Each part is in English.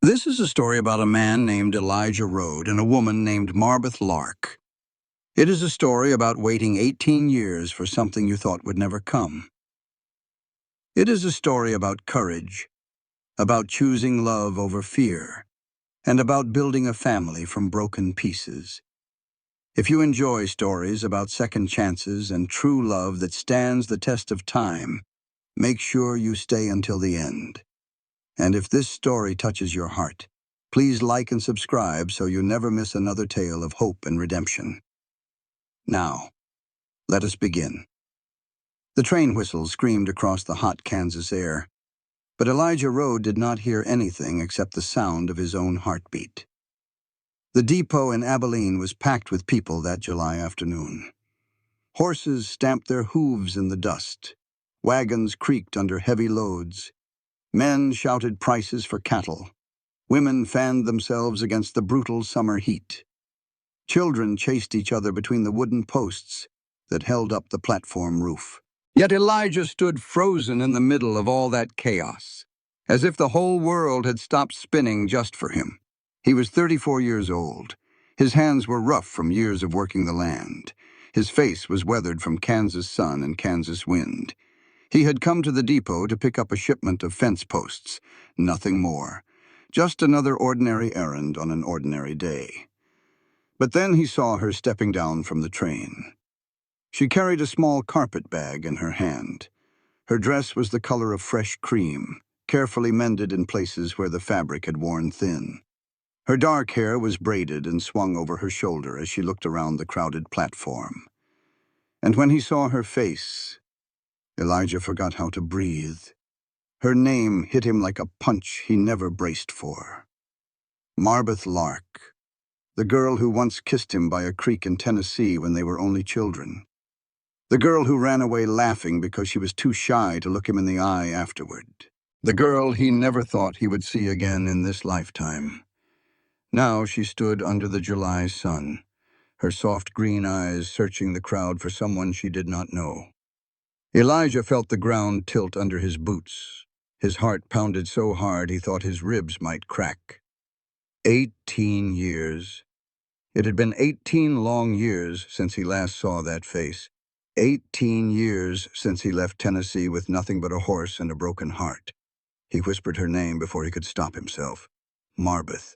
This is a story about a man named Elijah Rode and a woman named Marbeth Lark. It is a story about waiting 18 years for something you thought would never come. It is a story about courage, about choosing love over fear, and about building a family from broken pieces. If you enjoy stories about second chances and true love that stands the test of time, make sure you stay until the end. And if this story touches your heart, please like and subscribe so you never miss another tale of hope and redemption. Now, let us begin. The train whistle screamed across the hot Kansas air, but Elijah Rode did not hear anything except the sound of his own heartbeat. The depot in Abilene was packed with people that July afternoon. Horses stamped their hooves in the dust. Wagons creaked under heavy loads. Men shouted prices for cattle. Women fanned themselves against the brutal summer heat. Children chased each other between the wooden posts that held up the platform roof. Yet Elijah stood frozen in the middle of all that chaos, as if the whole world had stopped spinning just for him. He was 34 years old. His hands were rough from years of working the land. His face was weathered from Kansas sun and Kansas wind. He had come to the depot to pick up a shipment of fence posts, nothing more. Just another ordinary errand on an ordinary day. But then he saw her stepping down from the train. She carried a small carpet bag in her hand. Her dress was the color of fresh cream, carefully mended in places where the fabric had worn thin. Her dark hair was braided and swung over her shoulder as she looked around the crowded platform. And when he saw her face, Elijah forgot how to breathe. Her name hit him like a punch he never braced for. Marbeth Lark, the girl who once kissed him by a creek in Tennessee when they were only children. The girl who ran away laughing because she was too shy to look him in the eye afterward. The girl he never thought he would see again in this lifetime. Now she stood under the July sun, her soft green eyes searching the crowd for someone she did not know. Elijah felt the ground tilt under his boots. His heart pounded so hard he thought his ribs might crack. 18 years. It had been 18 long years since he last saw that face. 18 years since he left Tennessee with nothing but a horse and a broken heart. He whispered her name before he could stop himself. Marbeth.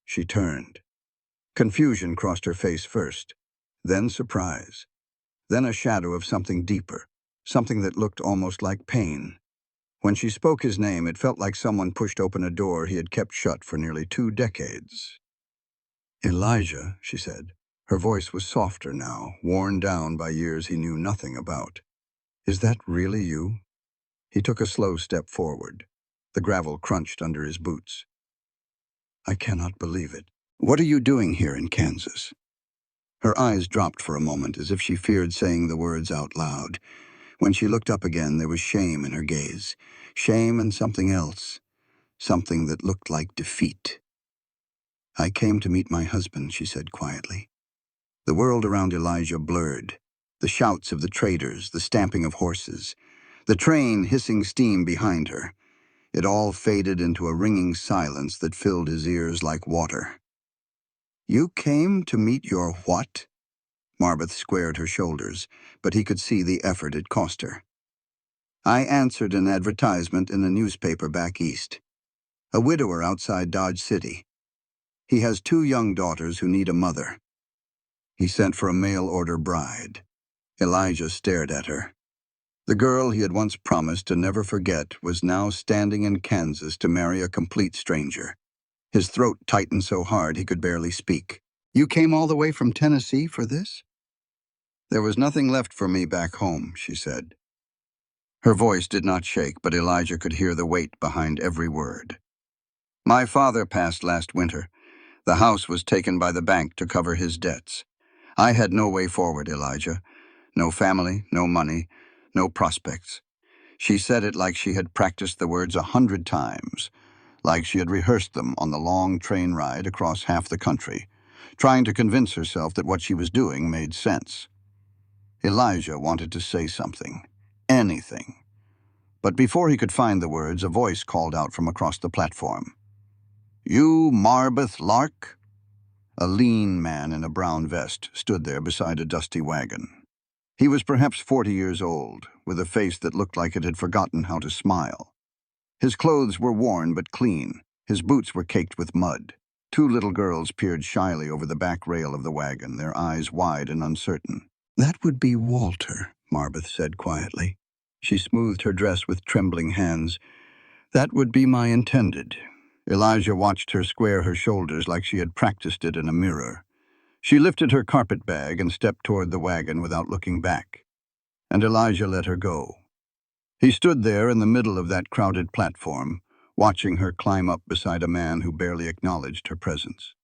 She turned. Confusion crossed her face first, then surprise, then a shadow of something deeper. Something that looked almost like pain. When she spoke his name, it felt like someone pushed open a door he had kept shut for nearly 2 decades. Elijah, she said. Her voice was softer now, worn down by years he knew nothing about. Is that really you? He took a slow step forward. The gravel crunched under his boots. I cannot believe it. What are you doing here in Kansas? Her eyes dropped for a moment as if she feared saying the words out loud. When she looked up again, there was shame in her gaze. Shame and something else. Something that looked like defeat. I came to meet my husband, she said quietly. The world around Elijah blurred. The shouts of the traders, the stamping of horses, the train hissing steam behind her. It all faded into a ringing silence that filled his ears like water. You came to meet your what? Marbeth squared her shoulders, but he could see the effort it cost her. I answered an advertisement in a newspaper back east. A widower outside Dodge City. He has 2 young daughters who need a mother. He sent for a mail-order bride. Elijah stared at her. The girl he had once promised to never forget was now standing in Kansas to marry a complete stranger. His throat tightened so hard he could barely speak. You came all the way from Tennessee for this? There was nothing left for me back home, she said. Her voice did not shake, but Elijah could hear the weight behind every word. My father passed last winter. The house was taken by the bank to cover his debts. I had no way forward, Elijah. No family, no money, no prospects. She said it like she had practiced the words 100 times, like she had rehearsed them on the long train ride across half the country, trying to convince herself that what she was doing made sense. Elijah wanted to say something, anything. But before he could find the words, a voice called out from across the platform. "You, Marbeth Lark?" A lean man in a brown vest stood there beside a dusty wagon. He was perhaps 40 years old, with a face that looked like it had forgotten how to smile. His clothes were worn but clean. His boots were caked with mud. Two little girls peered shyly over the back rail of the wagon, their eyes wide and uncertain. "That would be Walter," Marbeth said quietly. She smoothed her dress with trembling hands. "That would be my intended." Elijah watched her square her shoulders like she had practiced it in a mirror. She lifted her carpet bag and stepped toward the wagon without looking back. And Elijah let her go. He stood there in the middle of that crowded platform, watching her climb up beside a man who barely acknowledged her presence.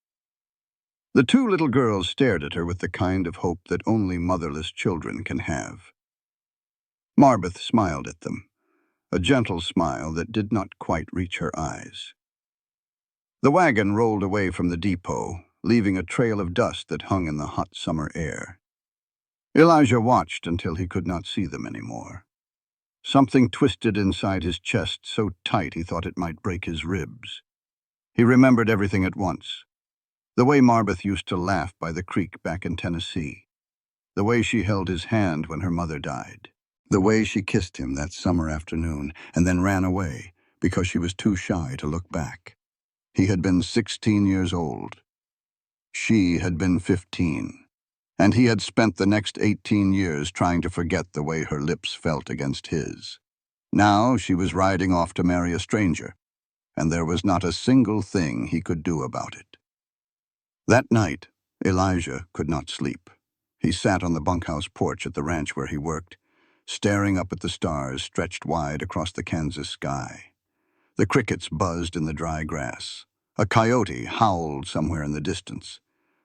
The two little girls stared at her with the kind of hope that only motherless children can have. Marbeth smiled at them, a gentle smile that did not quite reach her eyes. The wagon rolled away from the depot, leaving a trail of dust that hung in the hot summer air. Elijah watched until he could not see them anymore. Something twisted inside his chest so tight he thought it might break his ribs. He remembered everything at once. The way Marbeth used to laugh by the creek back in Tennessee. The way she held his hand when her mother died. The way she kissed him that summer afternoon and then ran away because she was too shy to look back. He had been 16 years old. She had been 15. And he had spent the next 18 years trying to forget the way her lips felt against his. Now she was riding off to marry a stranger, and there was not a single thing he could do about it. That night, Elijah could not sleep. He sat on the bunkhouse porch at the ranch where he worked, staring up at the stars stretched wide across the Kansas sky. The crickets buzzed in the dry grass. A coyote howled somewhere in the distance.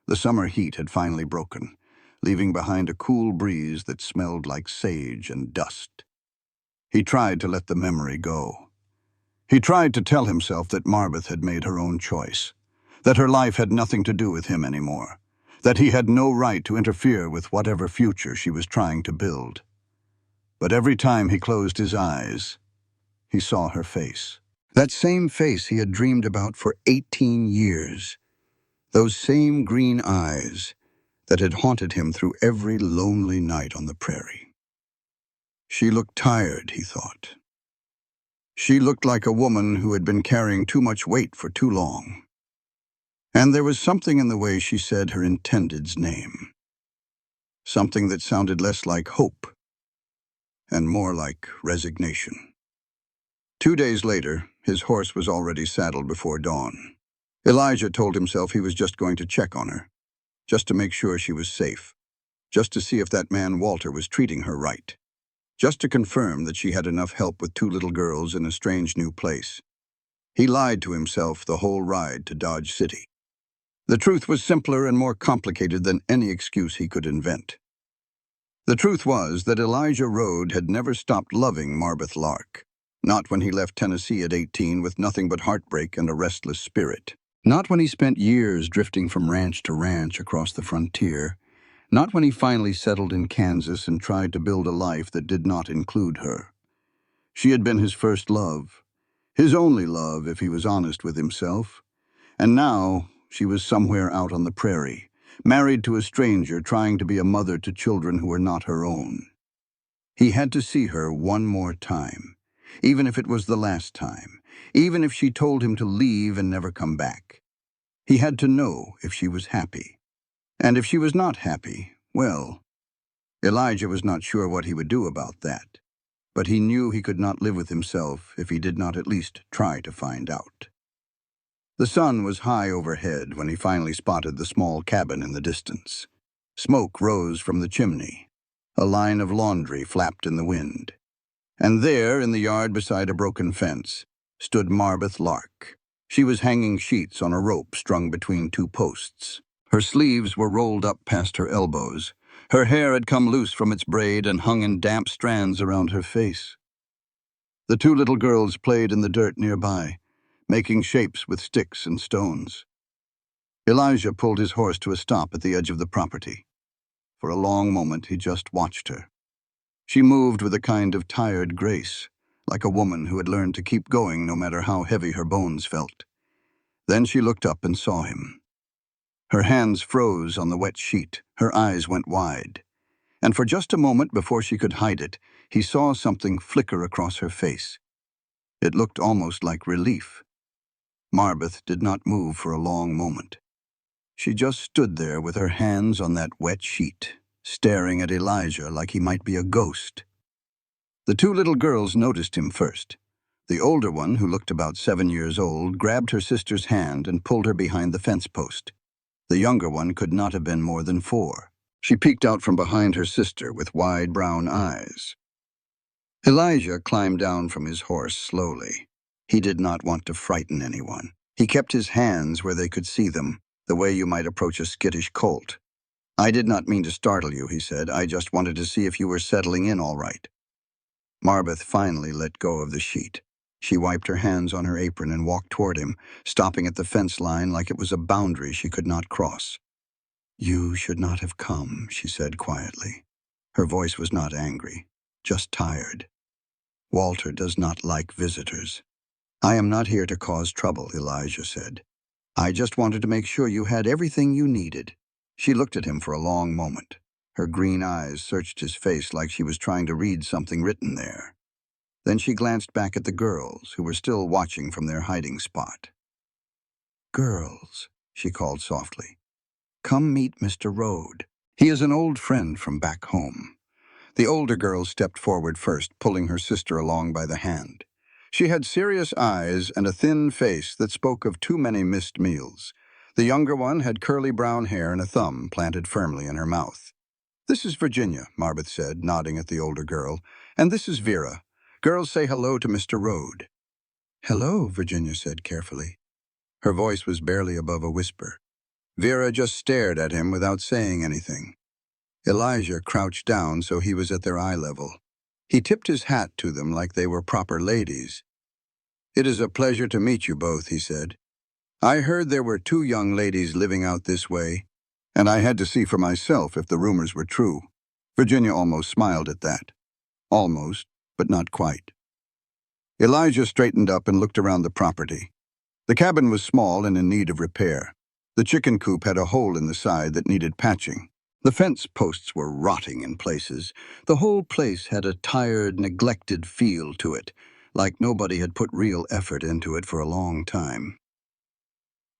The summer heat had finally broken, leaving behind a cool breeze that smelled like sage and dust. He tried to let the memory go. He tried to tell himself that Marbeth had made her own choice, that her life had nothing to do with him anymore, that he had no right to interfere with whatever future she was trying to build. But every time he closed his eyes, he saw her face. That same face he had dreamed about for 18 years. Those same green eyes that had haunted him through every lonely night on the prairie. She looked tired, he thought. She looked like a woman who had been carrying too much weight for too long. And there was something in the way she said her intended's name. Something that sounded less like hope and more like resignation. 2 days later, his horse was already saddled before dawn. Elijah told himself he was just going to check on her, just to make sure she was safe, just to see if that man Walter was treating her right, just to confirm that she had enough help with two little girls in a strange new place. He lied to himself the whole ride to Dodge City. The truth was simpler and more complicated than any excuse he could invent. The truth was that Elijah Rode had never stopped loving Marbeth Lark. Not when he left Tennessee at 18 with nothing but heartbreak and a restless spirit. Not when he spent years drifting from ranch to ranch across the frontier. Not when he finally settled in Kansas and tried to build a life that did not include her. She had been his first love, his only love if he was honest with himself. And now she was somewhere out on the prairie, married to a stranger trying to be a mother to children who were not her own. He had to see her one more time. Even if it was the last time, even if she told him to leave and never come back. He had to know if she was happy. And if she was not happy, well, Elijah was not sure what he would do about that. But he knew he could not live with himself if he did not at least try to find out. The sun was high overhead when he finally spotted the small cabin in the distance. Smoke rose from the chimney. A line of laundry flapped in the wind. And there, in the yard beside a broken fence, stood Marbeth Lark. She was hanging sheets on a rope strung between two posts. Her sleeves were rolled up past her elbows. Her hair had come loose from its braid and hung in damp strands around her face. The two little girls played in the dirt nearby, making shapes with sticks and stones. Elijah pulled his horse to a stop at the edge of the property. For a long moment, he just watched her. She moved with a kind of tired grace, like a woman who had learned to keep going no matter how heavy her bones felt. Then she looked up and saw him. Her hands froze on the wet sheet, her eyes went wide. And for just a moment before she could hide it, he saw something flicker across her face. It looked almost like relief. Marbeth did not move for a long moment. She just stood there with her hands on that wet sheet, staring at Elijah like he might be a ghost. The two little girls noticed him first. The older one, who looked about 7 years old, grabbed her sister's hand and pulled her behind the fence post. The younger one could not have been more than 4. She peeked out from behind her sister with wide brown eyes. Elijah climbed down from his horse slowly. He did not want to frighten anyone. He kept his hands where they could see them, the way you might approach a skittish colt. "I did not mean to startle you," he said. "I just wanted to see if you were settling in all right." Marbeth finally let go of the sheet. She wiped her hands on her apron and walked toward him, stopping at the fence line like it was a boundary she could not cross. "You should not have come," she said quietly. Her voice was not angry, just tired. "Walter does not like visitors." "I am not here to cause trouble," Elijah said. "I just wanted to make sure you had everything you needed." She looked at him for a long moment. Her green eyes searched his face like she was trying to read something written there. Then she glanced back at the girls, who were still watching from their hiding spot. "Girls," she called softly, "come meet Mr. Rode. He is an old friend from back home." The older girl stepped forward first, pulling her sister along by the hand. She had serious eyes and a thin face that spoke of too many missed meals. The younger one had curly brown hair and a thumb planted firmly in her mouth. "This is Virginia," Marbeth said, nodding at the older girl. "And this is Vera. Girls, say hello to Mr. Rode." "Hello," Virginia said carefully. Her voice was barely above a whisper. Vera just stared at him without saying anything. Elijah crouched down so he was at their eye level. He tipped his hat to them like they were proper ladies. "It is a pleasure to meet you both," he said. "I heard there were 2 young ladies living out this way, and I had to see for myself if the rumors were true." Virginia almost smiled at that. Almost, but not quite. Elijah straightened up and looked around the property. The cabin was small and in need of repair. The chicken coop had a hole in the side that needed patching. The fence posts were rotting in places. The whole place had a tired, neglected feel to it, like nobody had put real effort into it for a long time.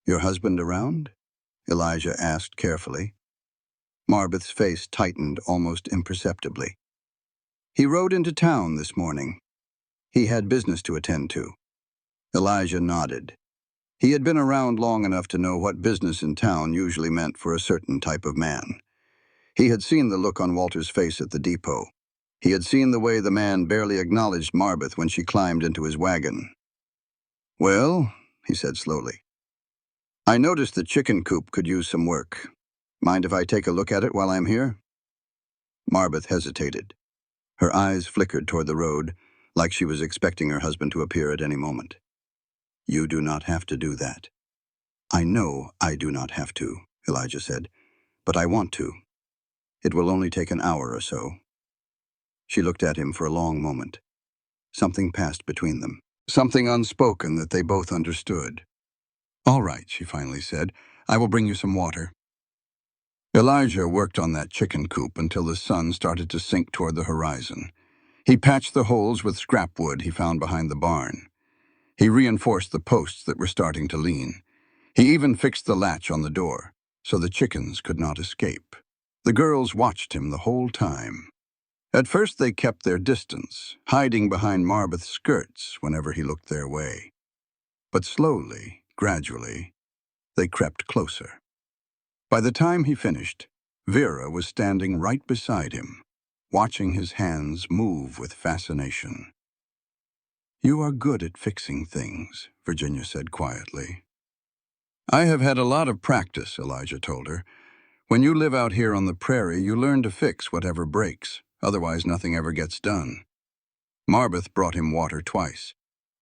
"Your husband around?" Elijah asked carefully. Marbeth's face tightened almost imperceptibly. "He rode into town this morning. He had business to attend to." Elijah nodded. He had been around long enough to know what business in town usually meant for a certain type of man. He had seen the look on Walter's face at the depot. He had seen the way the man barely acknowledged Marbeth when she climbed into his wagon. "Well," he said slowly, "I noticed the chicken coop could use some work. Mind if I take a look at it while I'm here?" Marbeth hesitated. Her eyes flickered toward the road, like she was expecting her husband to appear at any moment. "You do not have to do that." "I know I do not have to," Elijah said, "but I want to. It will only take an hour or so." She looked at him for a long moment. Something passed between them, something unspoken that they both understood. "All right," she finally said. "I will bring you some water." Elijah worked on that chicken coop until the sun started to sink toward the horizon. He patched the holes with scrap wood he found behind the barn. He reinforced the posts that were starting to lean. He even fixed the latch on the door, so the chickens could not escape. The girls watched him the whole time. At first they kept their distance, hiding behind Marbeth's skirts whenever he looked their way. But slowly, gradually, they crept closer. By the time he finished, Vera was standing right beside him, watching his hands move with fascination. "You are good at fixing things," Virginia said quietly. "I have had a lot of practice," Elijah told her. "When you live out here on the prairie, you learn to fix whatever breaks. Otherwise, nothing ever gets done." Marbeth brought him water twice.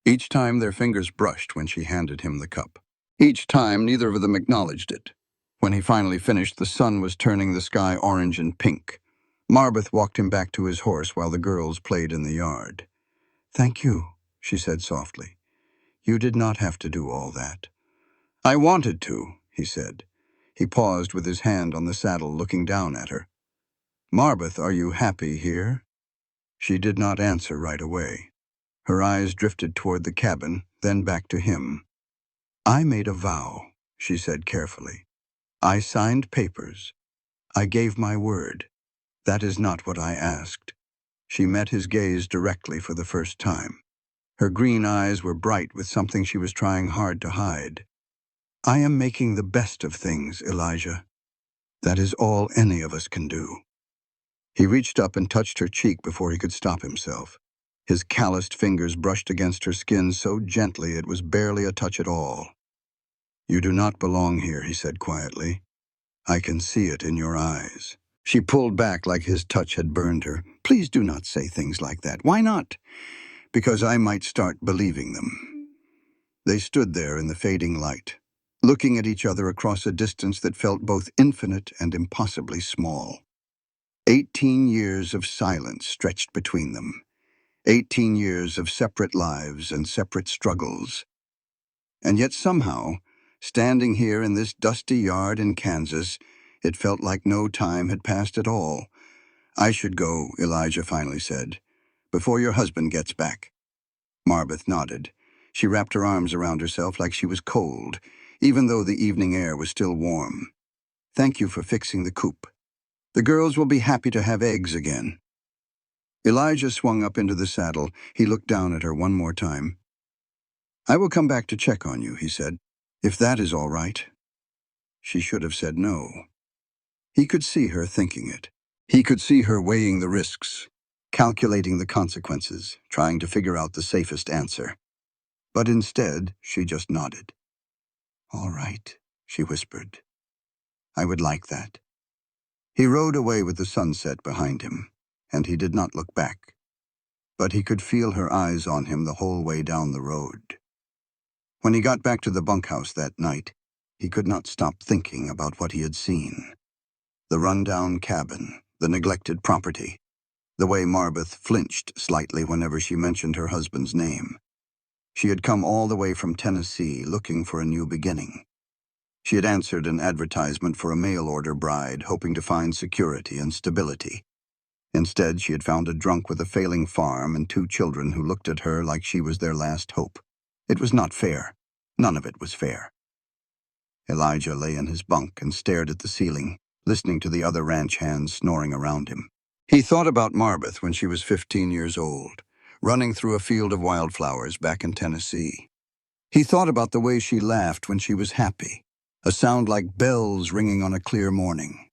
Each time their fingers brushed when she handed him the cup. Each time neither of them acknowledged it. When he finally finished, the sun was turning the sky orange and pink. Marbeth walked him back to his horse while the girls played in the yard. "Thank you," she said softly. "You did not have to do all that." "I wanted to," he said. He paused with his hand on the saddle, looking down at her. "Marbeth, are you happy here?" She did not answer right away. Her eyes drifted toward the cabin, then back to him. "I made a vow," she said carefully. "I signed papers. I gave my word. That is not what I asked." She met his gaze directly for the first time. Her green eyes were bright with something she was trying hard to hide. "I am making the best of things, Elijah. That is all any of us can do." He reached up and touched her cheek before he could stop himself. His calloused fingers brushed against her skin so gently it was barely a touch at all. "You do not belong here," he said quietly. "I can see it in your eyes." She pulled back like his touch had burned her. "Please do not say things like that." "Why not?" "Because I might start believing them." They stood there in the fading light, looking at each other across a distance that felt both infinite and impossibly small. 18 years of silence stretched between them. 18 years of separate lives and separate struggles. And yet somehow, standing here in this dusty yard in Kansas, it felt like no time had passed at all. "I should go," Elijah finally said, "before your husband gets back." Marbeth nodded. She wrapped her arms around herself like she was cold, even though the evening air was still warm. "Thank you for fixing the coop. The girls will be happy to have eggs again." Elijah swung up into the saddle. He looked down at her one more time. "I will come back to check on you," he said, "if that is all right." She should have said no. He could see her thinking it. He could see her weighing the risks, calculating the consequences, trying to figure out the safest answer. But instead, she just nodded. "All right," she whispered. "I would like that." He rode away with the sunset behind him, and he did not look back. But he could feel her eyes on him the whole way down the road. When he got back to the bunkhouse that night, he could not stop thinking about what he had seen. The run-down cabin, the neglected property, the way Marbeth flinched slightly whenever she mentioned her husband's name. She had come all the way from Tennessee looking for a new beginning. She had answered an advertisement for a mail-order bride, hoping to find security and stability. Instead, she had found a drunk with a failing farm and 2 children who looked at her like she was their last hope. It was not fair. None of it was fair. Elijah lay in his bunk and stared at the ceiling, listening to the other ranch hands snoring around him. He thought about Marbeth when she was 15 years old, running through a field of wildflowers back in Tennessee. He thought about the way she laughed when she was happy, a sound like bells ringing on a clear morning.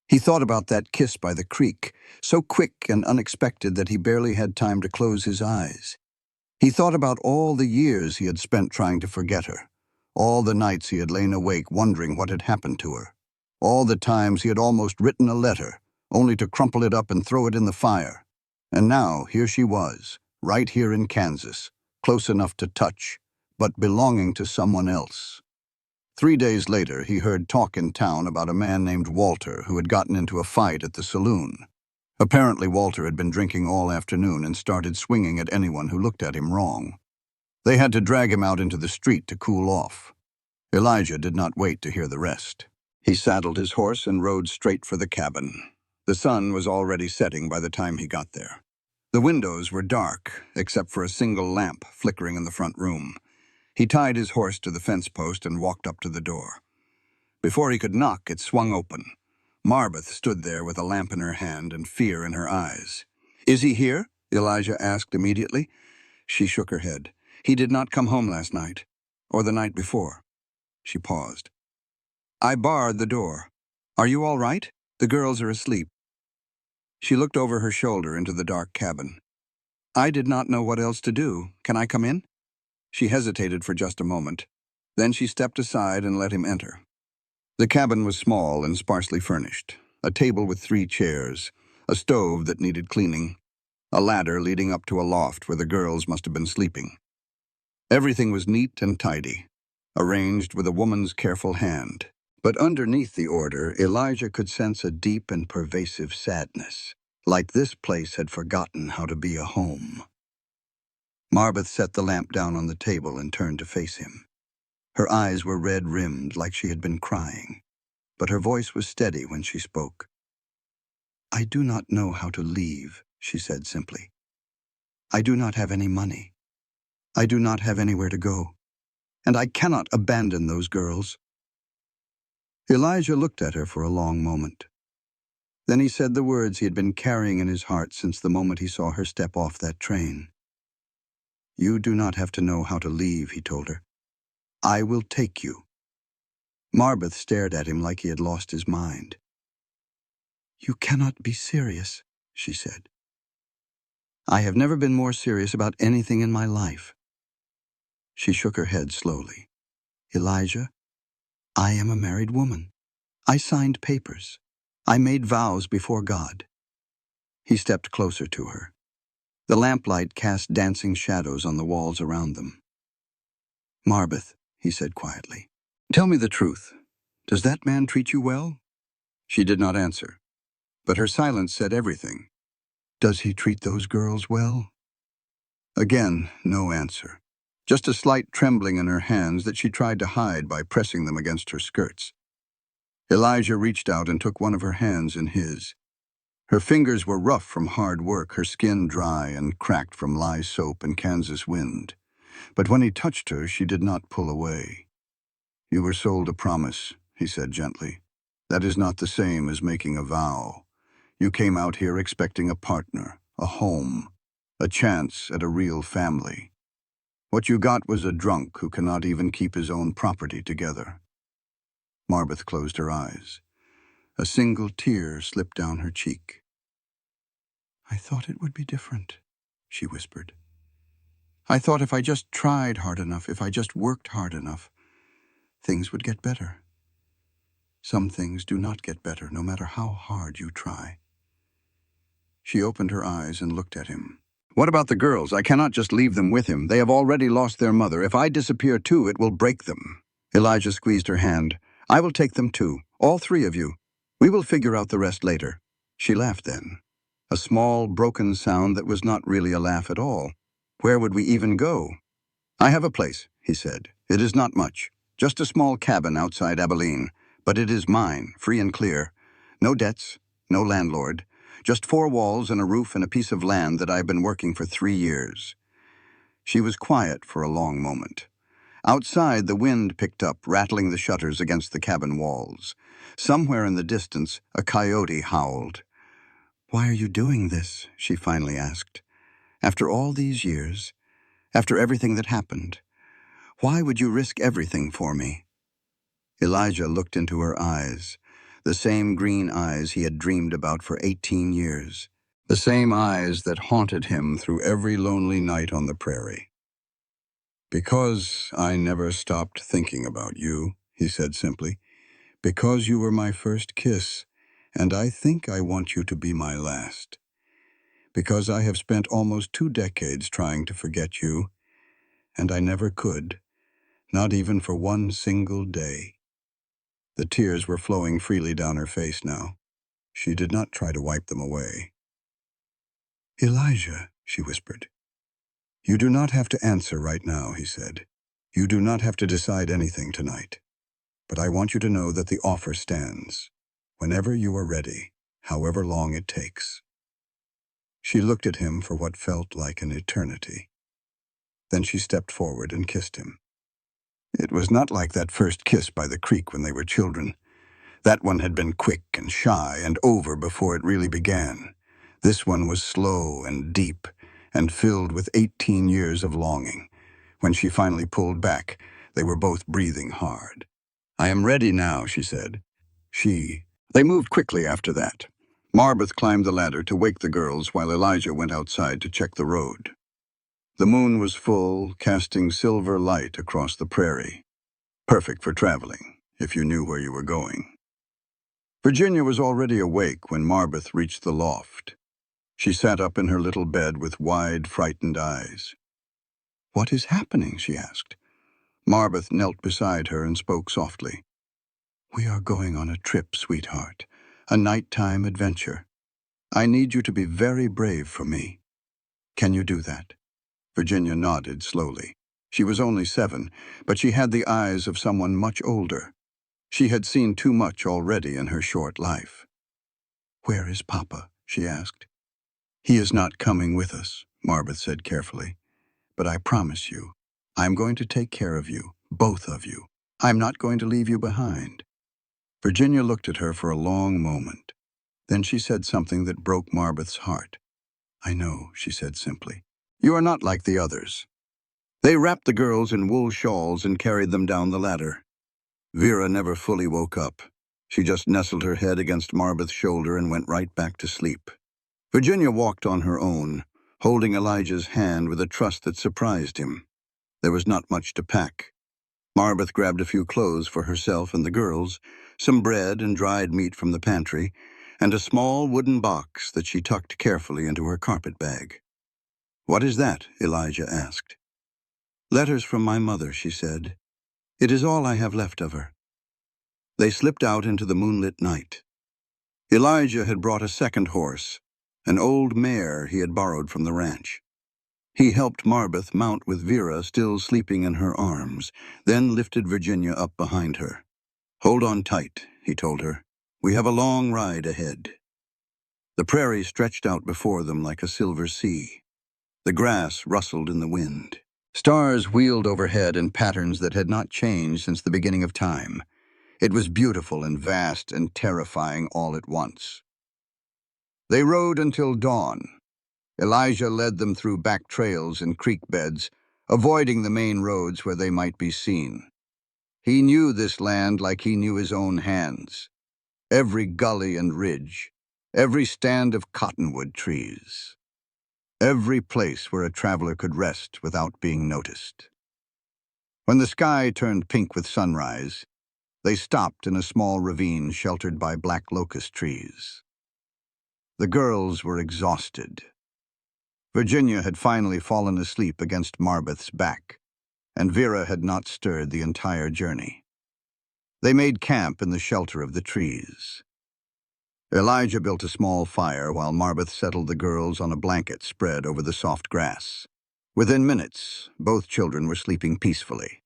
He thought about that kiss by the creek, so quick and unexpected that he barely had time to close his eyes. He thought about all the years he had spent trying to forget her, all the nights he had lain awake wondering what had happened to her, all the times he had almost written a letter, only to crumple it up and throw it in the fire. And now, here she was, right here in Kansas, close enough to touch, but belonging to someone else. 3 days later, he heard talk in town about a man named Walter who had gotten into a fight at the saloon. Apparently, Walter had been drinking all afternoon and started swinging at anyone who looked at him wrong. They had to drag him out into the street to cool off. Elijah did not wait to hear the rest. He saddled his horse and rode straight for the cabin. The sun was already setting by the time he got there. The windows were dark, except for a single lamp flickering in the front room. He tied his horse to the fence post and walked up to the door. Before he could knock, it swung open. Marbeth stood there with a lamp in her hand and fear in her eyes. "Is he here?" Elijah asked immediately. She shook her head. "He did not come home last night, or the night before." She paused. "I barred the door. Are you all right? The girls are asleep." She looked over her shoulder into the dark cabin. "I did not know what else to do. Can I come in?" She hesitated for just a moment. Then she stepped aside and let him enter. The cabin was small and sparsely furnished. A table with 3 chairs, a stove that needed cleaning, a ladder leading up to a loft where the girls must have been sleeping. Everything was neat and tidy, arranged with a woman's careful hand. But underneath the order, Elijah could sense a deep and pervasive sadness, like this place had forgotten how to be a home. Marbeth set the lamp down on the table and turned to face him. Her eyes were red-rimmed like she had been crying, but her voice was steady when she spoke. "I do not know how to leave," she said simply. "I do not have any money. I do not have anywhere to go, and I cannot abandon those girls." Elijah looked at her for a long moment. Then he said the words he had been carrying in his heart since the moment he saw her step off that train. "You do not have to know how to leave," he told her. "I will take you." Marbeth stared at him like he had lost his mind. "You cannot be serious," she said. "I have never been more serious about anything in my life." She shook her head slowly. "Elijah, I am a married woman. I signed papers. I made vows before God." He stepped closer to her. The lamplight cast dancing shadows on the walls around them. "Marbeth," he said quietly, "tell me the truth. Does that man treat you well?" She did not answer, but her silence said everything. "Does he treat those girls well?" Again, no answer. Just a slight trembling in her hands that she tried to hide by pressing them against her skirts. Elijah reached out and took one of her hands in his. Her fingers were rough from hard work, her skin dry and cracked from lye soap and Kansas wind. But when he touched her, she did not pull away. "You were sold a promise," he said gently. "That is not the same as making a vow. You came out here expecting a partner, a home, a chance at a real family. What you got was a drunk who cannot even keep his own property together." Marbeth closed her eyes. A single tear slipped down her cheek. "I thought it would be different," she whispered. "I thought if I just tried hard enough, if I just worked hard enough, things would get better. Some things do not get better, no matter how hard you try." She opened her eyes and looked at him. "What about the girls? I cannot just leave them with him. They have already lost their mother. If I disappear too, it will break them." Elijah squeezed her hand. "I will take them too, all three of you. We will figure out the rest later." She laughed then, a small, broken sound that was not really a laugh at all. "Where would we even go?" "I have a place," he said. "It is not much, just a small cabin outside Abilene, but it is mine, free and clear. No debts, no landlord, just four walls and a roof and a piece of land that I have been working for 3 years." She was quiet for a long moment. Outside, the wind picked up, rattling the shutters against the cabin walls. Somewhere in the distance, a coyote howled. "Why are you doing this?" she finally asked. "After all these years, after everything that happened, why would you risk everything for me?" Elijah looked into her eyes, the same green eyes he had dreamed about for 18 years, the same eyes that haunted him through every lonely night on the prairie. "Because I never stopped thinking about you," he said simply. "Because you were my first kiss, and I think I want you to be my last. Because I have spent almost 2 decades trying to forget you, and I never could, not even for one single day." The tears were flowing freely down her face now. She did not try to wipe them away. "Elijah," she whispered. "You do not have to answer right now," he said. "You do not have to decide anything tonight. But I want you to know that the offer stands. Whenever you are ready, however long it takes." She looked at him for what felt like an eternity. Then she stepped forward and kissed him. It was not like that first kiss by the creek when they were children. That one had been quick and shy and over before it really began. This one was slow and deep and filled with 18 years of longing. When she finally pulled back, they were both breathing hard. "I am ready now," she said. They moved quickly after that. Marbeth climbed the ladder to wake the girls while Elijah went outside to check the road. The moon was full, casting silver light across the prairie. Perfect for traveling, if you knew where you were going. Virginia was already awake when Marbeth reached the loft. She sat up in her little bed with wide, frightened eyes. "What is happening?" she asked. Marbeth knelt beside her and spoke softly. "We are going on a trip, sweetheart, a nighttime adventure. I need you to be very brave for me. Can you do that?" Virginia nodded slowly. She was only 7, but she had the eyes of someone much older. She had seen too much already in her short life. "Where is Papa?" she asked. "He is not coming with us," Marbeth said carefully. "But I promise you, I'm going to take care of you, both of you. I'm not going to leave you behind." Virginia looked at her for a long moment. Then she said something that broke Marbeth's heart. "I know," she said simply. "You are not like the others." They wrapped the girls in wool shawls and carried them down the ladder. Vera never fully woke up. She just nestled her head against Marbeth's shoulder and went right back to sleep. Virginia walked on her own, holding Elijah's hand with a trust that surprised him. There was not much to pack. Marbeth grabbed a few clothes for herself and the girls, some bread and dried meat from the pantry, and a small wooden box that she tucked carefully into her carpet bag. "What is that?" Elijah asked. "Letters from my mother," she said. "It is all I have left of her." They slipped out into the moonlit night. Elijah had brought a second horse, an old mare he had borrowed from the ranch. He helped Marbeth mount with Vera still sleeping in her arms, then lifted Virginia up behind her. "Hold on tight," he told her. "We have a long ride ahead." The prairie stretched out before them like a silver sea. The grass rustled in the wind. Stars wheeled overhead in patterns that had not changed since the beginning of time. It was beautiful and vast and terrifying all at once. They rode until dawn. Elijah led them through back trails and creek beds, avoiding the main roads where they might be seen. He knew this land like he knew his own hands. Every gully and ridge, every stand of cottonwood trees, every place where a traveler could rest without being noticed. When the sky turned pink with sunrise, they stopped in a small ravine sheltered by black locust trees. The girls were exhausted. Virginia had finally fallen asleep against Marbeth's back, and Vera had not stirred the entire journey. They made camp in the shelter of the trees. Elijah built a small fire while Marbeth settled the girls on a blanket spread over the soft grass. Within minutes, both children were sleeping peacefully.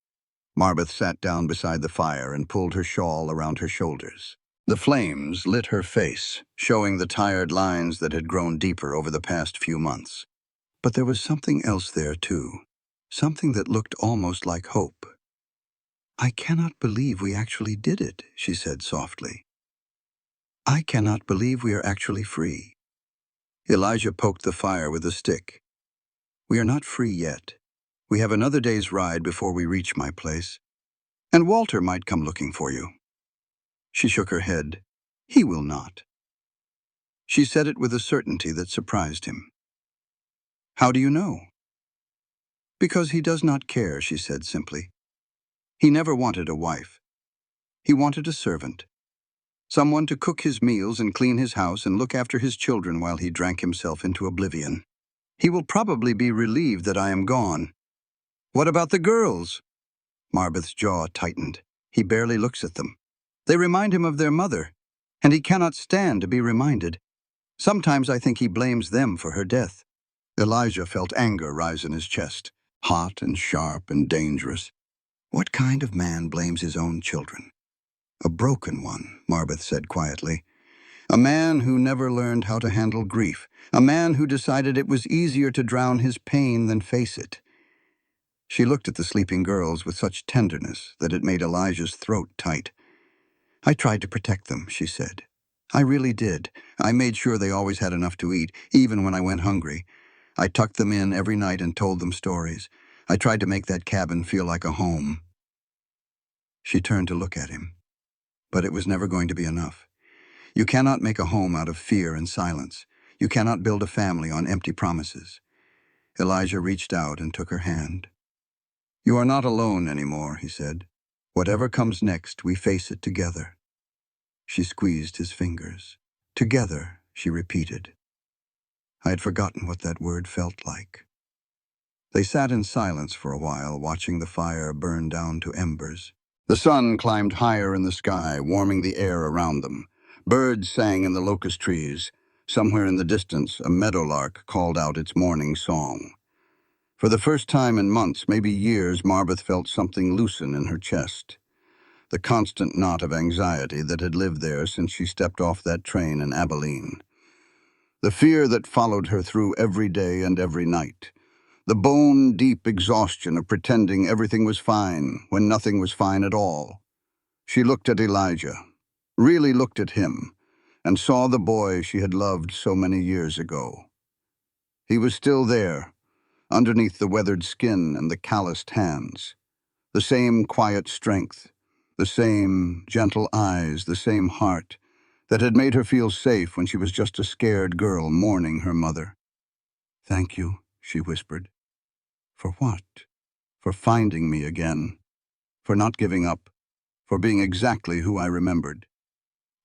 Marbeth sat down beside the fire and pulled her shawl around her shoulders. The flames lit her face, showing the tired lines that had grown deeper over the past few months. But there was something else there, too. Something that looked almost like hope. "I cannot believe we actually did it," she said softly. "I cannot believe we are actually free." Elijah poked the fire with a stick. "We are not free yet. We have another day's ride before we reach my place. And Walter might come looking for you." She shook her head. "He will not." She said it with a certainty that surprised him. "How do you know?" "Because he does not care," she said simply. "He never wanted a wife. He wanted a servant. Someone to cook his meals and clean his house and look after his children while he drank himself into oblivion. He will probably be relieved that I am gone." "What about the girls?" Marbeth's jaw tightened. "He barely looks at them. They remind him of their mother, and he cannot stand to be reminded. Sometimes I think he blames them for her death." Elijah felt anger rise in his chest, hot and sharp and dangerous. What kind of man blames his own children? "A broken one," Marbeth said quietly. "A man who never learned how to handle grief. A man who decided it was easier to drown his pain than face it." She looked at the sleeping girls with such tenderness that it made Elijah's throat tight. "I tried to protect them," she said. "I really did. I made sure they always had enough to eat, even when I went hungry. I tucked them in every night and told them stories. I tried to make that cabin feel like a home." She turned to look at him. But it was never going to be enough. You cannot make a home out of fear and silence. You cannot build a family on empty promises. Elijah reached out and took her hand. "You are not alone anymore," he said. "Whatever comes next, we face it together." She squeezed his fingers. "Together," she repeated. I had forgotten what that word felt like. They sat in silence for a while, watching the fire burn down to embers. The sun climbed higher in the sky, warming the air around them. Birds sang in the locust trees. Somewhere in the distance, a meadowlark called out its morning song. For the first time in months, maybe years, Marbeth felt something loosen in her chest. The constant knot of anxiety that had lived there since she stepped off that train in Abilene. The fear that followed her through every day and every night. The bone-deep exhaustion of pretending everything was fine when nothing was fine at all. She looked at Elijah, really looked at him, and saw the boy she had loved so many years ago. He was still there, underneath the weathered skin and the calloused hands. The same quiet strength, the same gentle eyes, the same heart that had made her feel safe when she was just a scared girl mourning her mother. "Thank you," she whispered. "For what?" "For finding me again. For not giving up. For being exactly who I remembered."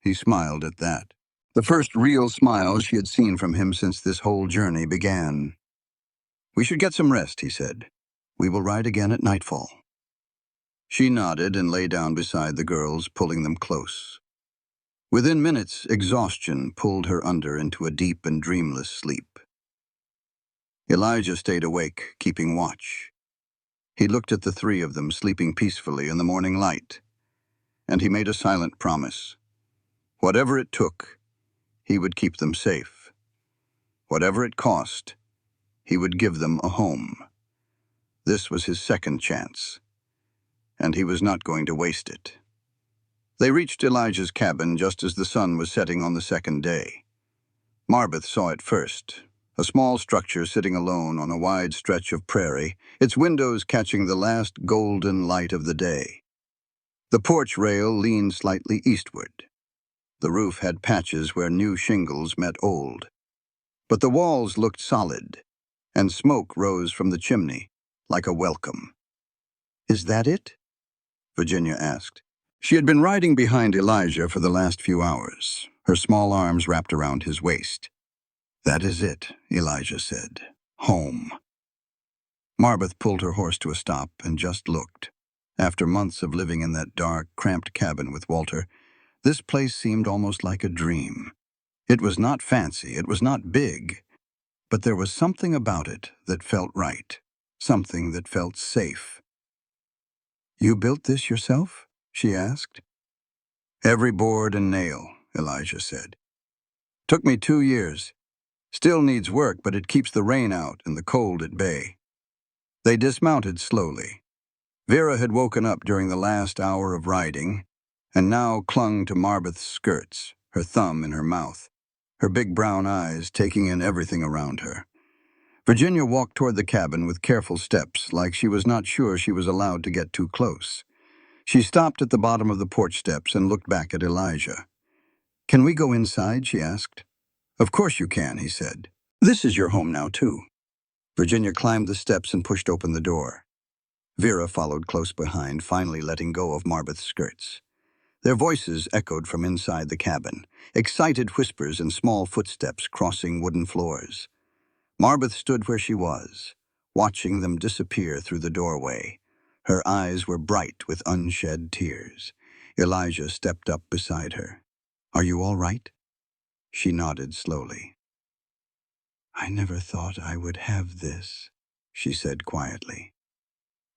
He smiled at that. The first real smile she had seen from him since this whole journey began. "We should get some rest," he said. "We will ride again at nightfall." She nodded and lay down beside the girls, pulling them close. Within minutes, exhaustion pulled her under into a deep and dreamless sleep. Elijah stayed awake, keeping watch. He looked at the three of them sleeping peacefully in the morning light, and he made a silent promise. Whatever it took, he would keep them safe. Whatever it cost, he would give them a home. This was his second chance, and he was not going to waste it. They reached Elijah's cabin just as the sun was setting on the second day. Marbeth saw it first, a small structure sitting alone on a wide stretch of prairie, its windows catching the last golden light of the day. The porch rail leaned slightly eastward. The roof had patches where new shingles met old. But the walls looked solid, and smoke rose from the chimney, like a welcome. "Is that it?" Virginia asked. She had been riding behind Elijah for the last few hours, her small arms wrapped around his waist. "That is it," Elijah said. "Home." Marbeth pulled her horse to a stop and just looked. After months of living in that dark, cramped cabin with Walter, this place seemed almost like a dream. It was not fancy, it was not big, but there was something about it that felt right, something that felt safe. "You built this yourself?" she asked. "Every board and nail," Elijah said. "Took me 2 years. Still needs work, but it keeps the rain out and the cold at bay." They dismounted slowly. Vera had woken up during the last hour of riding, and now clung to Marbeth's skirts, her thumb in her mouth, her big brown eyes taking in everything around her. Virginia walked toward the cabin with careful steps, like she was not sure she was allowed to get too close. She stopped at the bottom of the porch steps and looked back at Elijah. "Can we go inside?" she asked. "Of course you can," he said. "This is your home now, too." Virginia climbed the steps and pushed open the door. Vera followed close behind, finally letting go of Marbeth's skirts. Their voices echoed from inside the cabin, excited whispers and small footsteps crossing wooden floors. Marbeth stood where she was, watching them disappear through the doorway. Her eyes were bright with unshed tears. Elijah stepped up beside her. "Are you all right?" She nodded slowly. "I never thought I would have this," she said quietly.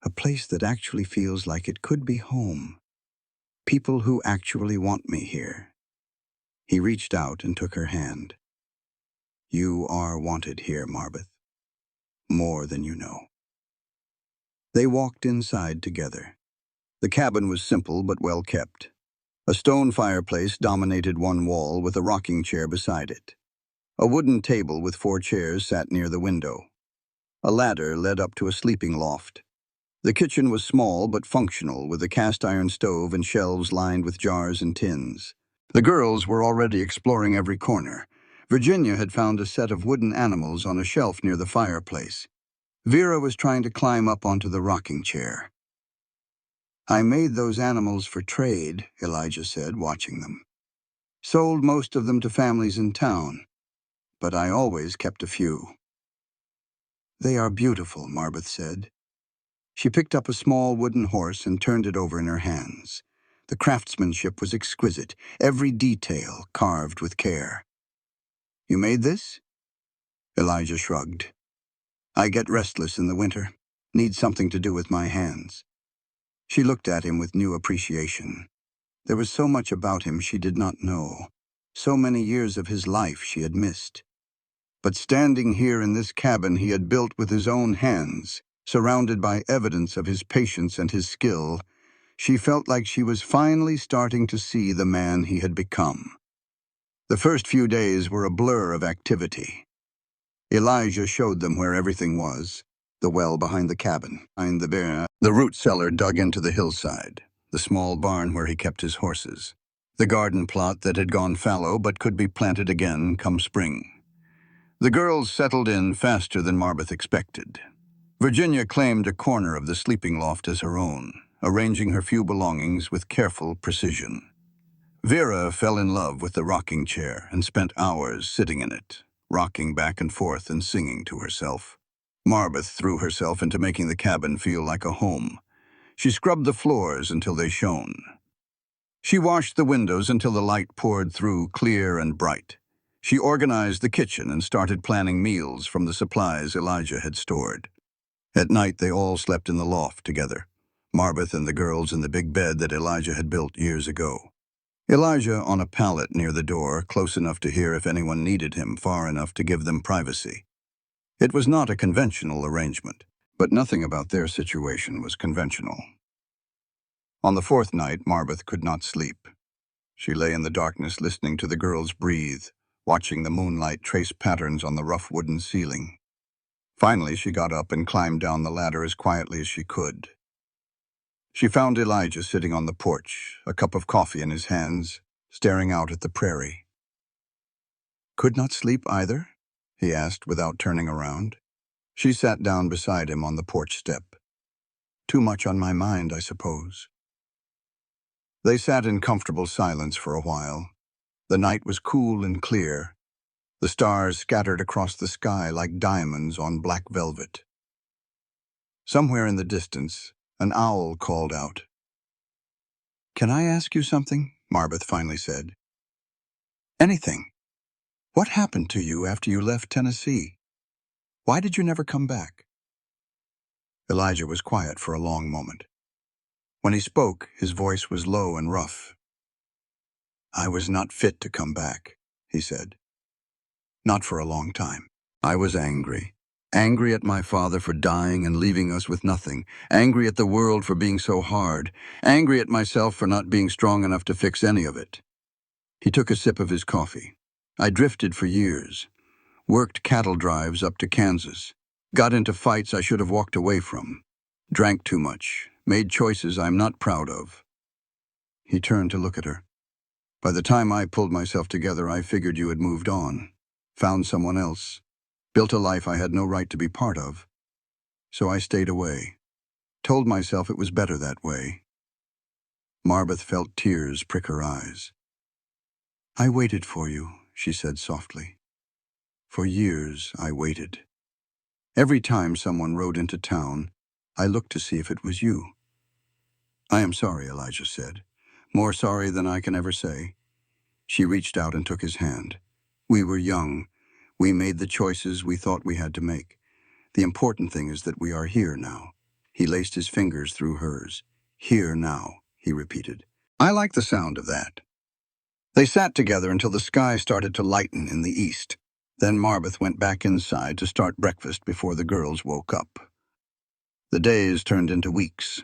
"A place that actually feels like it could be home. People who actually want me here." He reached out and took her hand. "You are wanted here, Marbeth. More than you know." They walked inside together. The cabin was simple but well kept. A stone fireplace dominated one wall with a rocking chair beside it. A wooden table with 4 chairs sat near the window. A ladder led up to a sleeping loft. The kitchen was small but functional, with a cast-iron stove and shelves lined with jars and tins. The girls were already exploring every corner. Virginia had found a set of wooden animals on a shelf near the fireplace. Vera was trying to climb up onto the rocking chair. "I made those animals for trade," Elijah said, watching them. "Sold most of them to families in town, but I always kept a few." "They are beautiful," Marbeth said. She picked up a small wooden horse and turned it over in her hands. The craftsmanship was exquisite, every detail carved with care. "You made this?" Elijah shrugged. I get restless in the winter. Need something to do with my hands. She looked at him with new appreciation. There was so much about him she did not know. So many years of his life she had missed. But standing here in this cabin he had built with his own hands, surrounded by evidence of his patience and his skill, she felt like she was finally starting to see the man he had become. The first few days were a blur of activity. Elijah showed them where everything was: the well behind the cabin, behind the bear, the root cellar dug into the hillside, the small barn where he kept his horses, the garden plot that had gone fallow but could be planted again come spring. The girls settled in faster than Marbeth expected. Virginia claimed a corner of the sleeping loft as her own, arranging her few belongings with careful precision. Vera fell in love with the rocking chair and spent hours sitting in it, rocking back and forth and singing to herself. Marbeth threw herself into making the cabin feel like a home. She scrubbed the floors until they shone. She washed the windows until the light poured through clear and bright. She organized the kitchen and started planning meals from the supplies Elijah had stored. At night, they all slept in the loft together, Marbeth and the girls in the big bed that Elijah had built years ago. Elijah on a pallet near the door, close enough to hear if anyone needed him, far enough to give them privacy. It was not a conventional arrangement, but nothing about their situation was conventional. On the fourth night, Marbeth could not sleep. She lay in the darkness listening to the girls breathe, watching the moonlight trace patterns on the rough wooden ceiling. Finally, she got up and climbed down the ladder as quietly as she could. She found Elijah sitting on the porch, a cup of coffee in his hands, staring out at the prairie. "Could not sleep either?" he asked without turning around. She sat down beside him on the porch step. "Too much on my mind, I suppose." They sat in comfortable silence for a while. The night was cool and clear. The stars scattered across the sky like diamonds on black velvet. Somewhere in the distance, an owl called out. "Can I ask you something?" Marbeth finally said. "Anything. What happened to you after you left Tennessee? Why did you never come back?" Elijah was quiet for a long moment. When he spoke, his voice was low and rough. "I was not fit to come back," he said. "Not for a long time. I was angry. Angry at my father for dying and leaving us with nothing. Angry at the world for being so hard. Angry at myself for not being strong enough to fix any of it." He took a sip of his coffee. "I drifted for years. Worked cattle drives up to Kansas. Got into fights I should have walked away from. Drank too much. Made choices I'm not proud of." He turned to look at her. "By the time I pulled myself together, I figured you had moved on. Found someone else. Built a life I had no right to be part of. So I stayed away. Told myself it was better that way." Marbeth felt tears prick her eyes. "I waited for you," she said softly. "For years I waited. Every time someone rode into town, I looked to see if it was you." "I am sorry," Elijah said. "More sorry than I can ever say." She reached out and took his hand. "We were young. We made the choices we thought we had to make. The important thing is that we are here now." He laced his fingers through hers. "Here now," he repeated. "I like the sound of that." They sat together until the sky started to lighten in the east. Then Marbeth went back inside to start breakfast before the girls woke up. The days turned into weeks.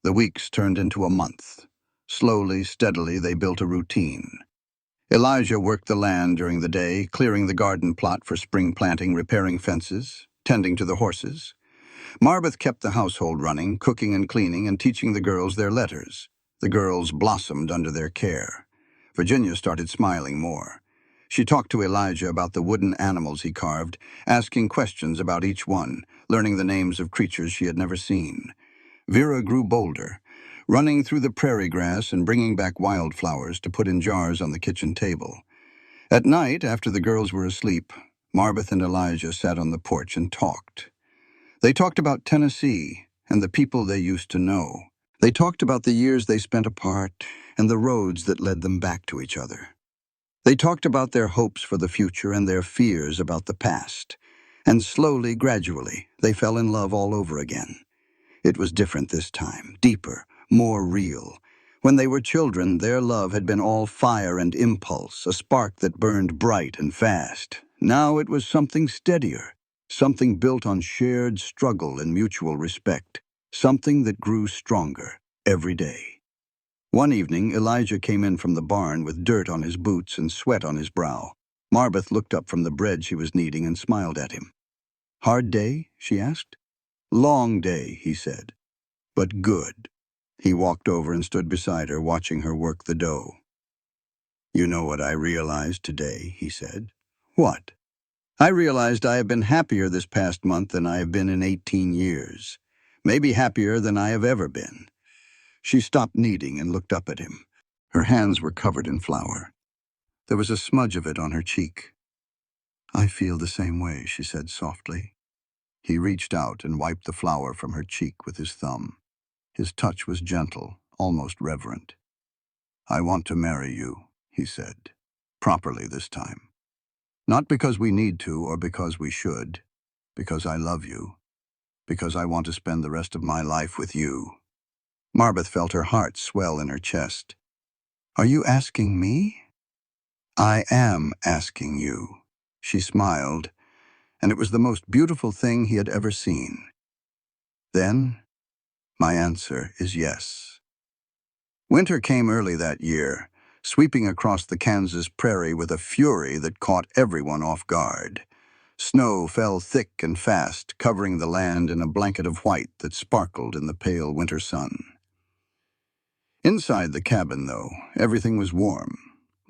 The weeks turned into a month. Slowly, steadily, they built a routine. Elijah worked the land during the day, clearing the garden plot for spring planting, repairing fences, tending to the horses. Marbeth kept the household running, cooking and cleaning, and teaching the girls their letters. The girls blossomed under their care. Virginia started smiling more. She talked to Elijah about the wooden animals he carved, asking questions about each one, learning the names of creatures she had never seen. Vera grew bolder, running through the prairie grass and bringing back wildflowers to put in jars on the kitchen table. At night, after the girls were asleep, Marbeth and Elijah sat on the porch and talked. They talked about Tennessee and the people they used to know. They talked about the years they spent apart and the roads that led them back to each other. They talked about their hopes for the future and their fears about the past. And slowly, gradually, they fell in love all over again. It was different this time, deeper, more real. When they were children, their love had been all fire and impulse, a spark that burned bright and fast. Now it was something steadier, something built on shared struggle and mutual respect, something that grew stronger every day. One evening, Elijah came in from the barn with dirt on his boots and sweat on his brow. Marbeth looked up from the bread she was kneading and smiled at him. "Hard day?" she asked. "Long day," he said, "but good." He walked over and stood beside her, watching her work the dough. "You know what I realized today," he said. "What?" "I realized I have been happier this past month than I have been in 18 years. Maybe happier than I have ever been." She stopped kneading and looked up at him. Her hands were covered in flour. There was a smudge of it on her cheek. "I feel the same way," she said softly. He reached out and wiped the flour from her cheek with his thumb. His touch was gentle, almost reverent. "I want to marry you," he said, "properly this time. Not because we need to or because we should, because I love you, because I want to spend the rest of my life with you." Marbeth felt her heart swell in her chest. "Are you asking me?" "I am asking you." She smiled, and it was the most beautiful thing he had ever seen. "Then, my answer is yes." Winter came early that year, sweeping across the Kansas prairie with a fury that caught everyone off guard. Snow fell thick and fast, covering the land in a blanket of white that sparkled in the pale winter sun. Inside the cabin, though, everything was warm.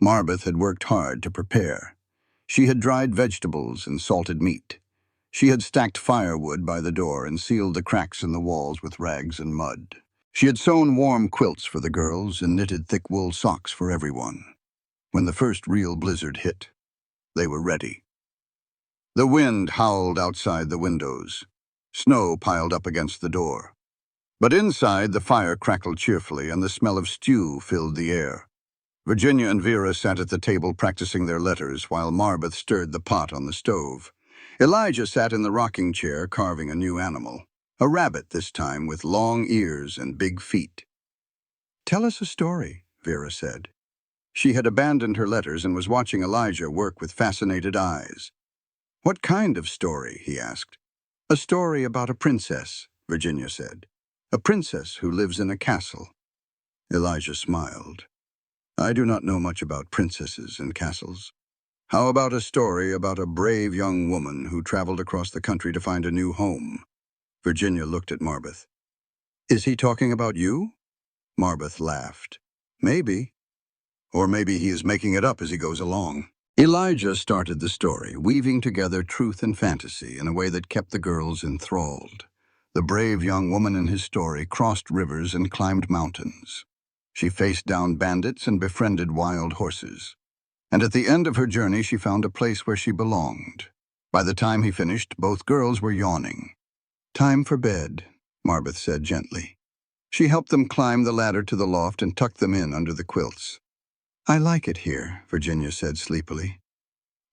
Marbeth had worked hard to prepare. She had dried vegetables and salted meat. She had stacked firewood by the door and sealed the cracks in the walls with rags and mud. She had sewn warm quilts for the girls and knitted thick wool socks for everyone. When the first real blizzard hit, they were ready. The wind howled outside the windows. Snow piled up against the door. But inside, the fire crackled cheerfully and the smell of stew filled the air. Virginia and Vera sat at the table practicing their letters while Marbeth stirred the pot on the stove. Elijah sat in the rocking chair carving a new animal, a rabbit this time with long ears and big feet. "Tell us a story," Vera said. She had abandoned her letters and was watching Elijah work with fascinated eyes. "What kind of story?" he asked. "A story about a princess," Virginia said. "A princess who lives in a castle." Elijah smiled. "I do not know much about princesses and castles. How about a story about a brave young woman who traveled across the country to find a new home?" Virginia looked at Marbeth. "Is he talking about you?" Marbeth laughed. "Maybe. Or maybe he is making it up as he goes along." Elijah started the story, weaving together truth and fantasy in a way that kept the girls enthralled. The brave young woman in his story crossed rivers and climbed mountains. She faced down bandits and befriended wild horses. And at the end of her journey, she found a place where she belonged. By the time he finished, both girls were yawning. "Time for bed," Marbeth said gently. She helped them climb the ladder to the loft and tucked them in under the quilts. "I like it here," Virginia said sleepily.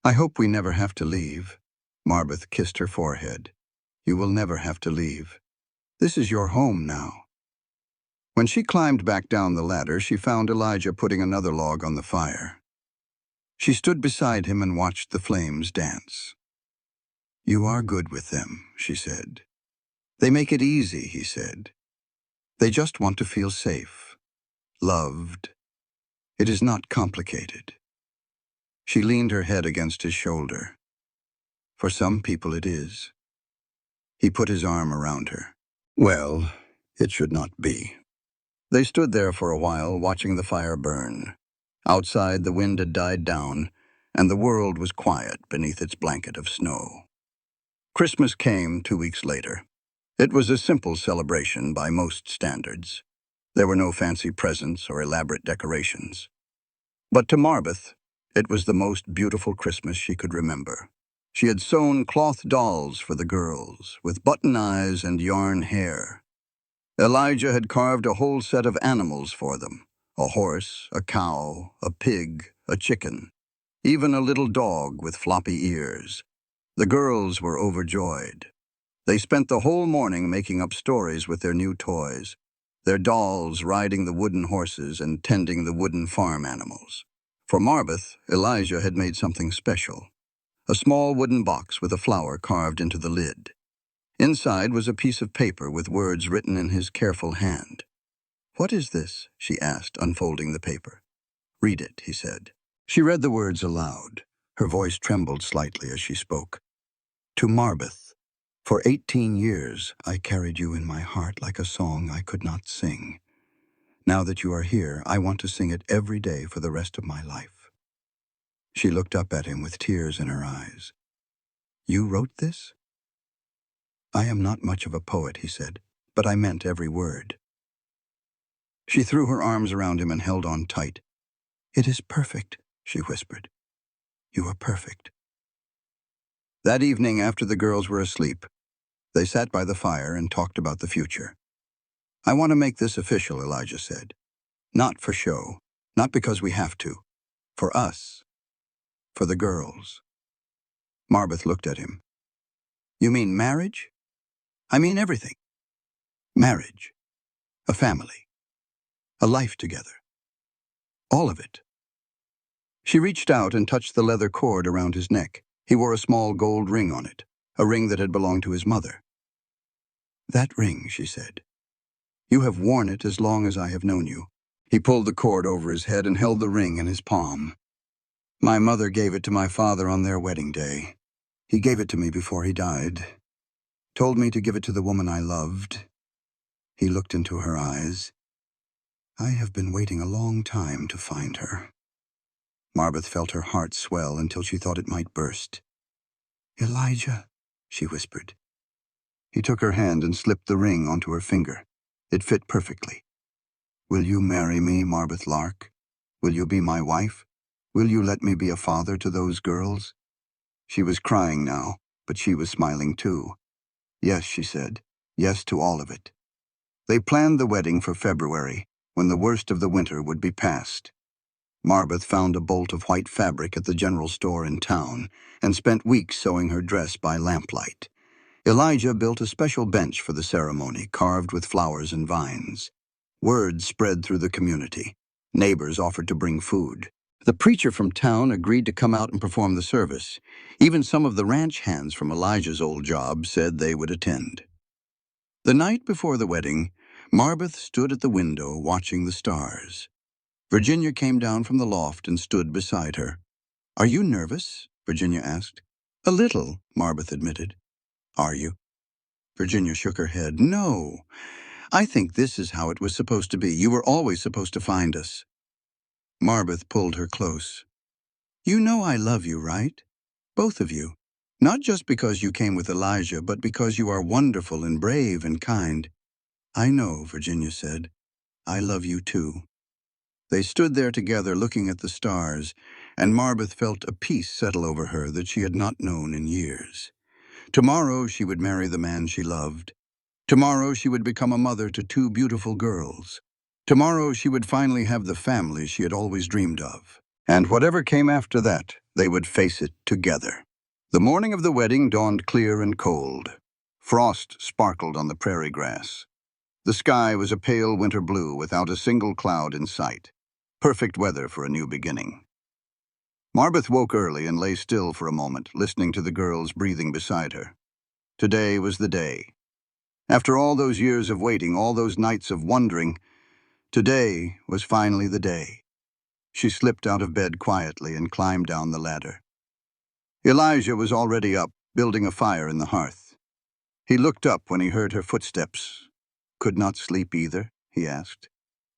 "I hope we never have to leave." Marbeth kissed her forehead. "You will never have to leave. This is your home now." When she climbed back down the ladder, she found Elijah putting another log on the fire. She stood beside him and watched the flames dance. "You are good with them," she said. "They make it easy," he said. "They just want to feel safe, loved. It is not complicated." She leaned her head against his shoulder. "For some people it is." He put his arm around her. "Well, it should not be." They stood there for a while, watching the fire burn. Outside, the wind had died down, and the world was quiet beneath its blanket of snow. Christmas came 2 weeks later. It was a simple celebration by most standards. There were no fancy presents or elaborate decorations. But to Marbeth, it was the most beautiful Christmas she could remember. She had sewn cloth dolls for the girls, with button eyes and yarn hair. Elijah had carved a whole set of animals for them: a horse, a cow, a pig, a chicken, even a little dog with floppy ears. The girls were overjoyed. They spent the whole morning making up stories with their new toys, their dolls riding the wooden horses and tending the wooden farm animals. For Marbeth, Elijah had made something special, a small wooden box with a flower carved into the lid. Inside was a piece of paper with words written in his careful hand. "What is this?" she asked, unfolding the paper. "Read it," he said. She read the words aloud. Her voice trembled slightly as she spoke. "To Marbeth, for 18 years I carried you in my heart like a song I could not sing. Now that you are here, I want to sing it every day for the rest of my life." She looked up at him with tears in her eyes. "You wrote this?" "I am not much of a poet," he said, "but I meant every word." She threw her arms around him and held on tight. "It is perfect," she whispered. "You are perfect." That evening, after the girls were asleep, they sat by the fire and talked about the future. "I want to make this official," Elijah said. "Not for show, not because we have to. For us. For the girls." Marbeth looked at him. "You mean marriage?" "I mean everything. Marriage. A family. A life together. All of it." She reached out and touched the leather cord around his neck. He wore a small gold ring on it, a ring that had belonged to his mother. "That ring," she said. "You have worn it as long as I have known you." He pulled the cord over his head and held the ring in his palm. "My mother gave it to my father on their wedding day. He gave it to me before he died. Told me to give it to the woman I loved." He looked into her eyes. "I have been waiting a long time to find her." Marbeth felt her heart swell until she thought it might burst. "Elijah," she whispered. He took her hand and slipped the ring onto her finger. It fit perfectly. "Will you marry me, Marbeth Lark? Will you be my wife? Will you let me be a father to those girls?" She was crying now, but she was smiling too. "Yes," she said. "Yes to all of it." They planned the wedding for February, when the worst of the winter would be past. Marbeth found a bolt of white fabric at the general store in town and spent weeks sewing her dress by lamplight. Elijah built a special bench for the ceremony, carved with flowers and vines. Word spread through the community. Neighbors offered to bring food. The preacher from town agreed to come out and perform the service. Even some of the ranch hands from Elijah's old job said they would attend. The night before the wedding, Marbeth stood at the window watching the stars. Virginia came down from the loft and stood beside her. "Are you nervous?" Virginia asked. "A little," Marbeth admitted. "Are you?" Virginia shook her head. "No. I think this is how it was supposed to be. You were always supposed to find us." Marbeth pulled her close. "You know I love you, right? Both of you. Not just because you came with Elijah, but because you are wonderful and brave and kind." "I know," Virginia said. "I love you too." They stood there together looking at the stars, and Marbeth felt a peace settle over her that she had not known in years. Tomorrow she would marry the man she loved. Tomorrow she would become a mother to 2 beautiful girls. Tomorrow she would finally have the family she had always dreamed of. And whatever came after that, they would face it together. The morning of the wedding dawned clear and cold. Frost sparkled on the prairie grass. The sky was a pale winter blue without a single cloud in sight. Perfect weather for a new beginning. Marbeth woke early and lay still for a moment, listening to the girls breathing beside her. Today was the day. After all those years of waiting, all those nights of wondering, today was finally the day. She slipped out of bed quietly and climbed down the ladder. Elijah was already up, building a fire in the hearth. He looked up when he heard her footsteps. "Could not sleep either?" he asked.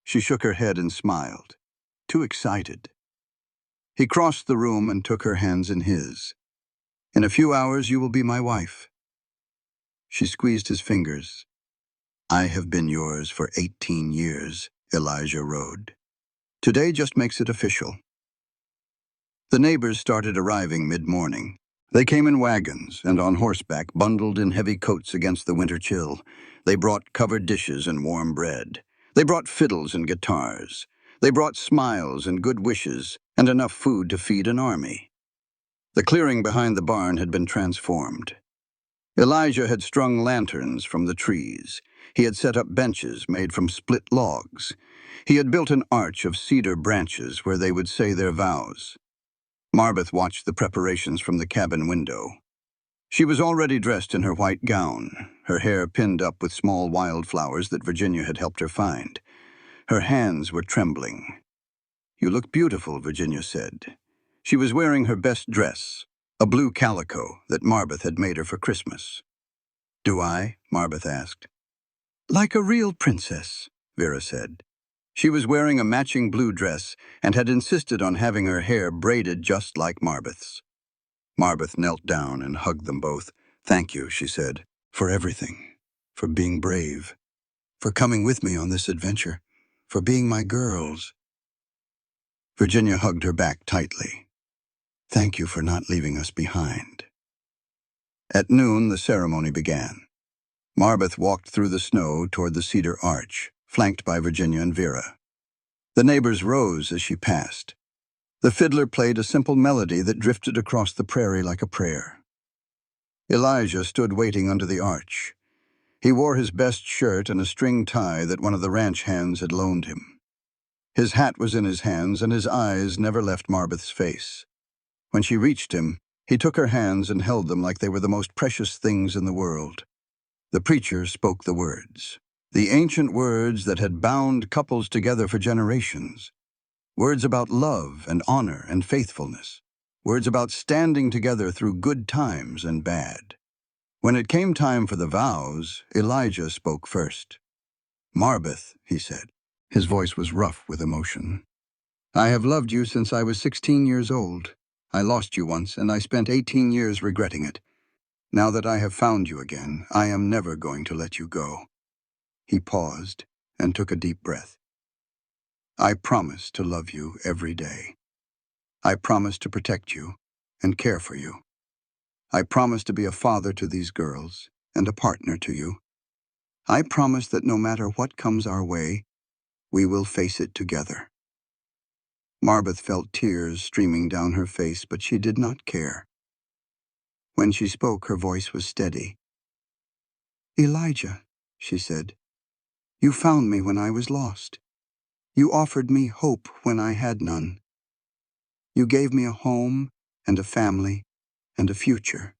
She shook her head and smiled. "Too excited." He crossed the room and took her hands in his. "In a few hours you will be my wife." She squeezed his fingers. "I have been yours for 18 years, Elijah Road. Today just makes it official." The neighbors started arriving mid-morning. They came in wagons and on horseback, bundled in heavy coats against the winter chill. They brought covered dishes and warm bread. They brought fiddles and guitars. They brought smiles and good wishes and enough food to feed an army. The clearing behind the barn had been transformed. Elijah had strung lanterns from the trees. He had set up benches made from split logs. He had built an arch of cedar branches where they would say their vows. Marbeth watched the preparations from the cabin window. She was already dressed in her white gown, her hair pinned up with small wildflowers that Virginia had helped her find. Her hands were trembling. "You look beautiful," Virginia said. She was wearing her best dress, a blue calico that Marbeth had made her for Christmas. "Do I?" Marbeth asked. "Like a real princess," Vera said. She was wearing a matching blue dress and had insisted on having her hair braided just like Marbeth's. Marbeth knelt down and hugged them both. "Thank you," she said, "for everything, for being brave, for coming with me on this adventure, for being my girls." Virginia hugged her back tightly. "Thank you for not leaving us behind." At noon, the ceremony began. Marbeth walked through the snow toward the cedar arch, flanked by Virginia and Vera. The neighbors rose as she passed. The fiddler played a simple melody that drifted across the prairie like a prayer. Elijah stood waiting under the arch. He wore his best shirt and a string tie that one of the ranch hands had loaned him. His hat was in his hands, and his eyes never left Marbeth's face. When she reached him, he took her hands and held them like they were the most precious things in the world. The preacher spoke the words, the ancient words that had bound couples together for generations. Words about love and honor and faithfulness. Words about standing together through good times and bad. When it came time for the vows, Elijah spoke first. "Marbeth," he said. His voice was rough with emotion. "I have loved you since I was 16 years old. I lost you once, and I spent 18 years regretting it. Now that I have found you again, I am never going to let you go." He paused and took a deep breath. "I promise to love you every day. I promise to protect you and care for you. I promise to be a father to these girls and a partner to you. I promise that no matter what comes our way, we will face it together." Marbeth felt tears streaming down her face, but she did not care. When she spoke, her voice was steady. "Elijah," she said, "you found me when I was lost. You offered me hope when I had none. You gave me a home and a family and a future."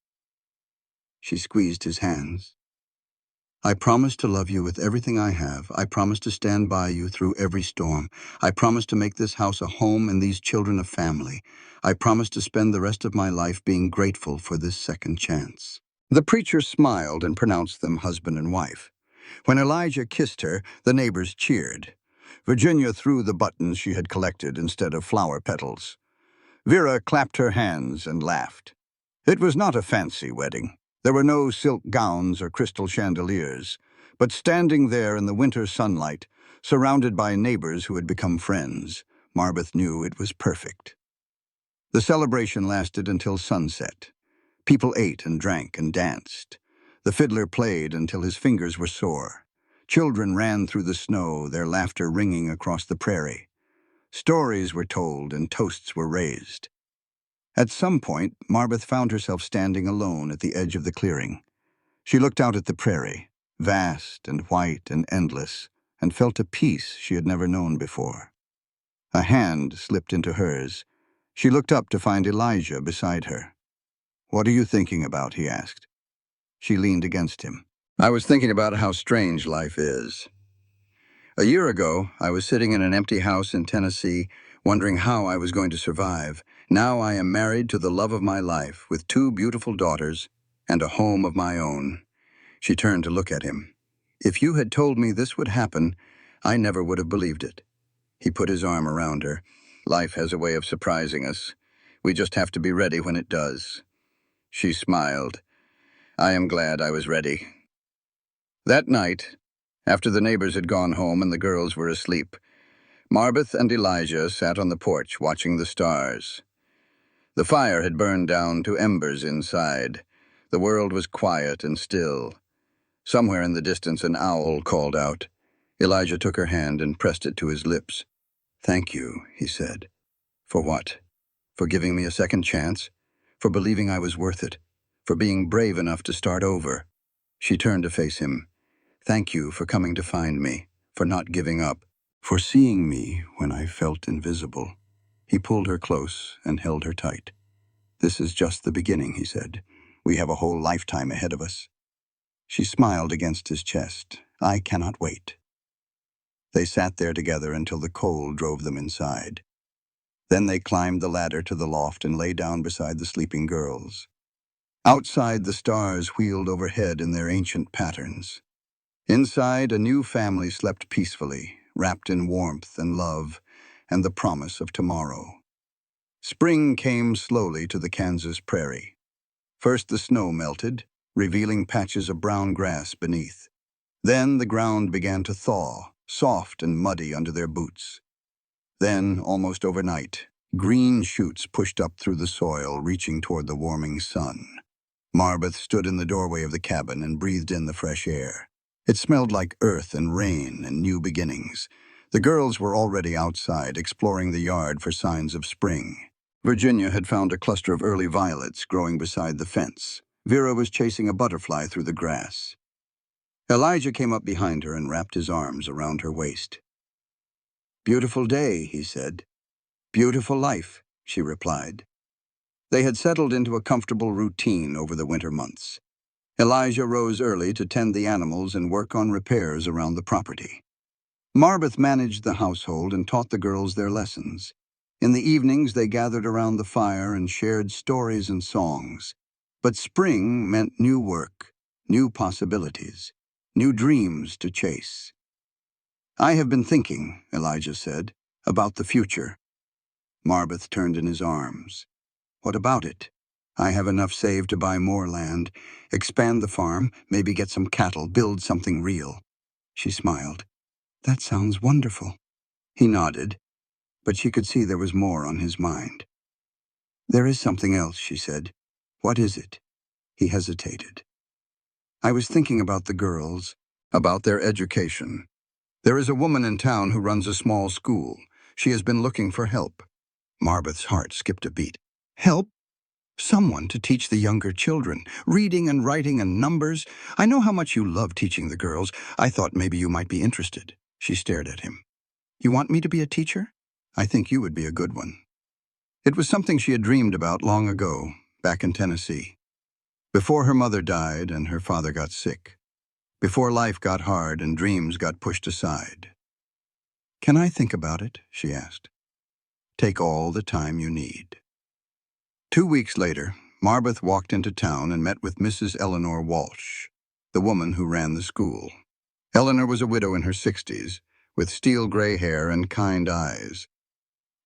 She squeezed his hands. "I promise to love you with everything I have. I promise to stand by you through every storm. I promise to make this house a home and these children a family. I promise to spend the rest of my life being grateful for this second chance." The preacher smiled and pronounced them husband and wife. When Elijah kissed her, the neighbors cheered. Virginia threw the buttons she had collected instead of flower petals. Vera clapped her hands and laughed. It was not a fancy wedding. There were no silk gowns or crystal chandeliers, but standing there in the winter sunlight, surrounded by neighbors who had become friends, Marbeth knew it was perfect. The celebration lasted until sunset. People ate and drank and danced. The fiddler played until his fingers were sore. Children ran through the snow, their laughter ringing across the prairie. Stories were told and toasts were raised. At some point, Marbeth found herself standing alone at the edge of the clearing. She looked out at the prairie, vast and white and endless, and felt a peace she had never known before. A hand slipped into hers. She looked up to find Elijah beside her. "What are you thinking about?" he asked. She leaned against him. "I was thinking about how strange life is. A year ago, I was sitting in an empty house in Tennessee, wondering how I was going to survive. Now I am married to the love of my life, with 2 beautiful daughters and a home of my own." She turned to look at him. "If you had told me this would happen, I never would have believed it." He put his arm around her. "Life has a way of surprising us. We just have to be ready when it does." She smiled. "I am glad I was ready." That night, after the neighbors had gone home and the girls were asleep, Marbeth and Elijah sat on the porch watching the stars. The fire had burned down to embers inside. The world was quiet and still. Somewhere in the distance an owl called out. Elijah took her hand and pressed it to his lips. "Thank you," he said. "For what? For giving me a second chance? for believing I was worth it, for being brave enough to start over. She turned to face him. Thank you for coming to find me, for not giving up, for seeing me when I felt invisible. He pulled her close and held her tight. This is just the beginning, he said. We have a whole lifetime ahead of us. She smiled against his chest. I cannot wait. They sat there together until the cold drove them inside. Then they climbed the ladder to the loft and lay down beside the sleeping girls. Outside, the stars wheeled overhead in their ancient patterns. Inside, a new family slept peacefully, wrapped in warmth and love and the promise of tomorrow. Spring came slowly to the Kansas prairie. First the snow melted, revealing patches of brown grass beneath. Then the ground began to thaw, soft and muddy under their boots. Then, almost overnight, green shoots pushed up through the soil, reaching toward the warming sun. Marbeth stood in the doorway of the cabin and breathed in the fresh air. It smelled like earth and rain and new beginnings. The girls were already outside, exploring the yard for signs of spring. Virginia had found a cluster of early violets growing beside the fence. Vera was chasing a butterfly through the grass. Elijah came up behind her and wrapped his arms around her waist. Beautiful day, he said. Beautiful life, she replied. They had settled into a comfortable routine over the winter months. Elijah rose early to tend the animals and work on repairs around the property. Marbeth managed the household and taught the girls their lessons. In the evenings, they gathered around the fire and shared stories and songs. But spring meant new work, new possibilities, new dreams to chase. I have been thinking, Elijah said, about the future. Marbeth turned in his arms. What about it? I have enough saved to buy more land, expand the farm, maybe get some cattle, build something real. She smiled. That sounds wonderful. He nodded, but she could see there was more on his mind. There is something else, she said. What is it? He hesitated. I was thinking about the girls, about their education. There is a woman in town who runs a small school. She has been looking for help. Marbeth's heart skipped a beat. Help? Someone to teach the younger children, reading and writing and numbers. I know how much you love teaching the girls. I thought maybe you might be interested. She stared at him. You want me to be a teacher? I think you would be a good one. It was something she had dreamed about long ago, back in Tennessee. Before her mother died and her father got sick. Before life got hard and dreams got pushed aside. Can I think about it? She asked. Take all the time you need. 2 weeks later, Marbeth walked into town and met with Mrs. Eleanor Walsh, the woman who ran the school. Eleanor was a widow in her 60s, with steel gray hair and kind eyes.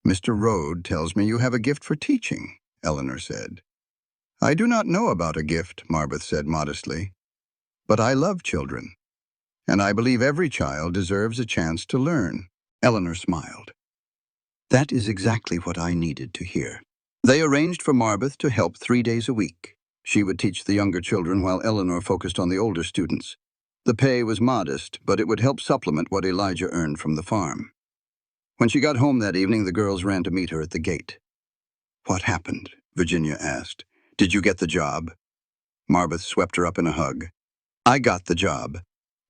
Mr. Rode tells me you have a gift for teaching, Eleanor said. I do not know about a gift, Marbeth said modestly, but I love children, and I believe every child deserves a chance to learn. Eleanor smiled. That is exactly what I needed to hear. They arranged for Marbeth to help 3 days a week. She would teach the younger children while Eleanor focused on the older students. The pay was modest, but it would help supplement what Elijah earned from the farm. When she got home that evening, the girls ran to meet her at the gate. What happened? Virginia asked. Did you get the job? Marbeth swept her up in a hug. I got the job.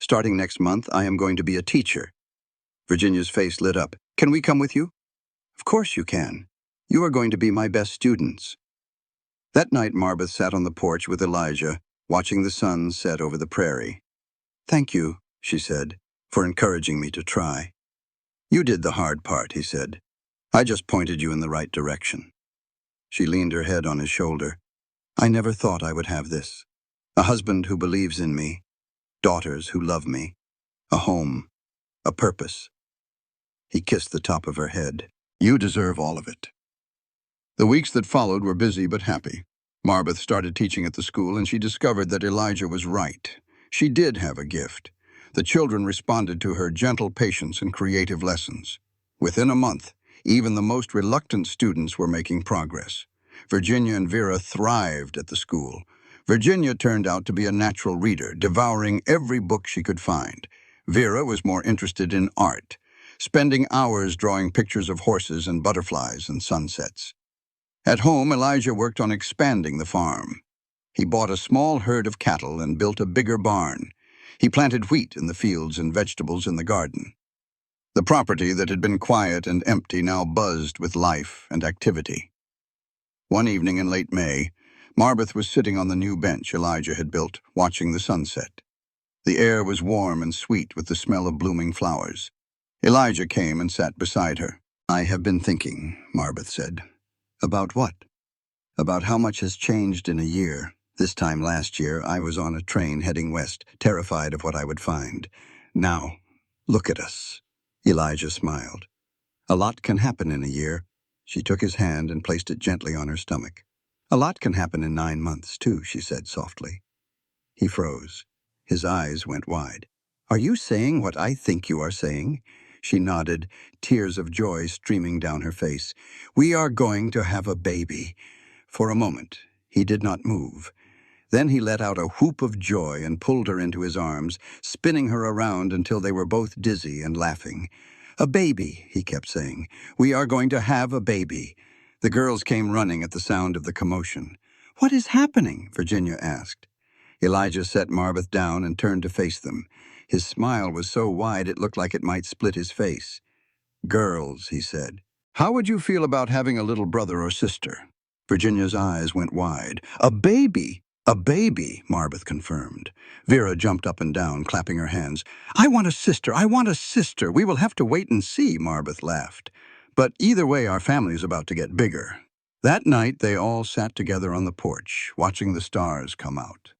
Starting next month, I am going to be a teacher. Virginia's face lit up. Can we come with you? Of course you can. You are going to be my best students. That night, Marbeth sat on the porch with Elijah, watching the sun set over the prairie. Thank you, she said, for encouraging me to try. You did the hard part, he said. I just pointed you in the right direction. She leaned her head on his shoulder. I never thought I would have this. A husband who believes in me, daughters who love me, a home, a purpose. He kissed the top of her head. You deserve all of it. The weeks that followed were busy but happy. Marbeth started teaching at the school, and she discovered that Elijah was right. She did have a gift. The children responded to her gentle patience and creative lessons. Within a month, even the most reluctant students were making progress. Virginia and Vera thrived at the school. Virginia turned out to be a natural reader, devouring every book she could find. Vera was more interested in art, spending hours drawing pictures of horses and butterflies and sunsets. At home, Elijah worked on expanding the farm. He bought a small herd of cattle and built a bigger barn. He planted wheat in the fields and vegetables in the garden. The property that had been quiet and empty now buzzed with life and activity. One evening in late May, Marbeth was sitting on the new bench Elijah had built, watching the sunset. The air was warm and sweet with the smell of blooming flowers. Elijah came and sat beside her. "I have been thinking," Marbeth said. "About what?" "About how much has changed in a year. This time last year, I was on a train heading west, terrified of what I would find. Now, look at us." Elijah smiled. "A lot can happen in a year." She took his hand and placed it gently on her stomach. "A lot can happen in 9 months, too," she said softly. He froze. His eyes went wide. "Are you saying what I think you are saying?" She nodded, tears of joy streaming down her face. "We are going to have a baby." For a moment, he did not move. Then he let out a whoop of joy and pulled her into his arms, spinning her around until they were both dizzy and laughing. "A baby," he kept saying. "We are going to have a baby." The girls came running at the sound of the commotion. "What is happening?" Virginia asked. Elijah set Marbeth down and turned to face them. His smile was so wide it looked like it might split his face. "Girls," he said, "how would you feel about having a little brother or sister?" Virginia's eyes went wide. "A baby!" "A baby," Marbeth confirmed. Vera jumped up and down, clapping her hands. "I want a sister! I want a sister! We will have to wait and see," Marbeth laughed. "But either way, our family's about to get bigger." That night, they all sat together on the porch, watching the stars come out.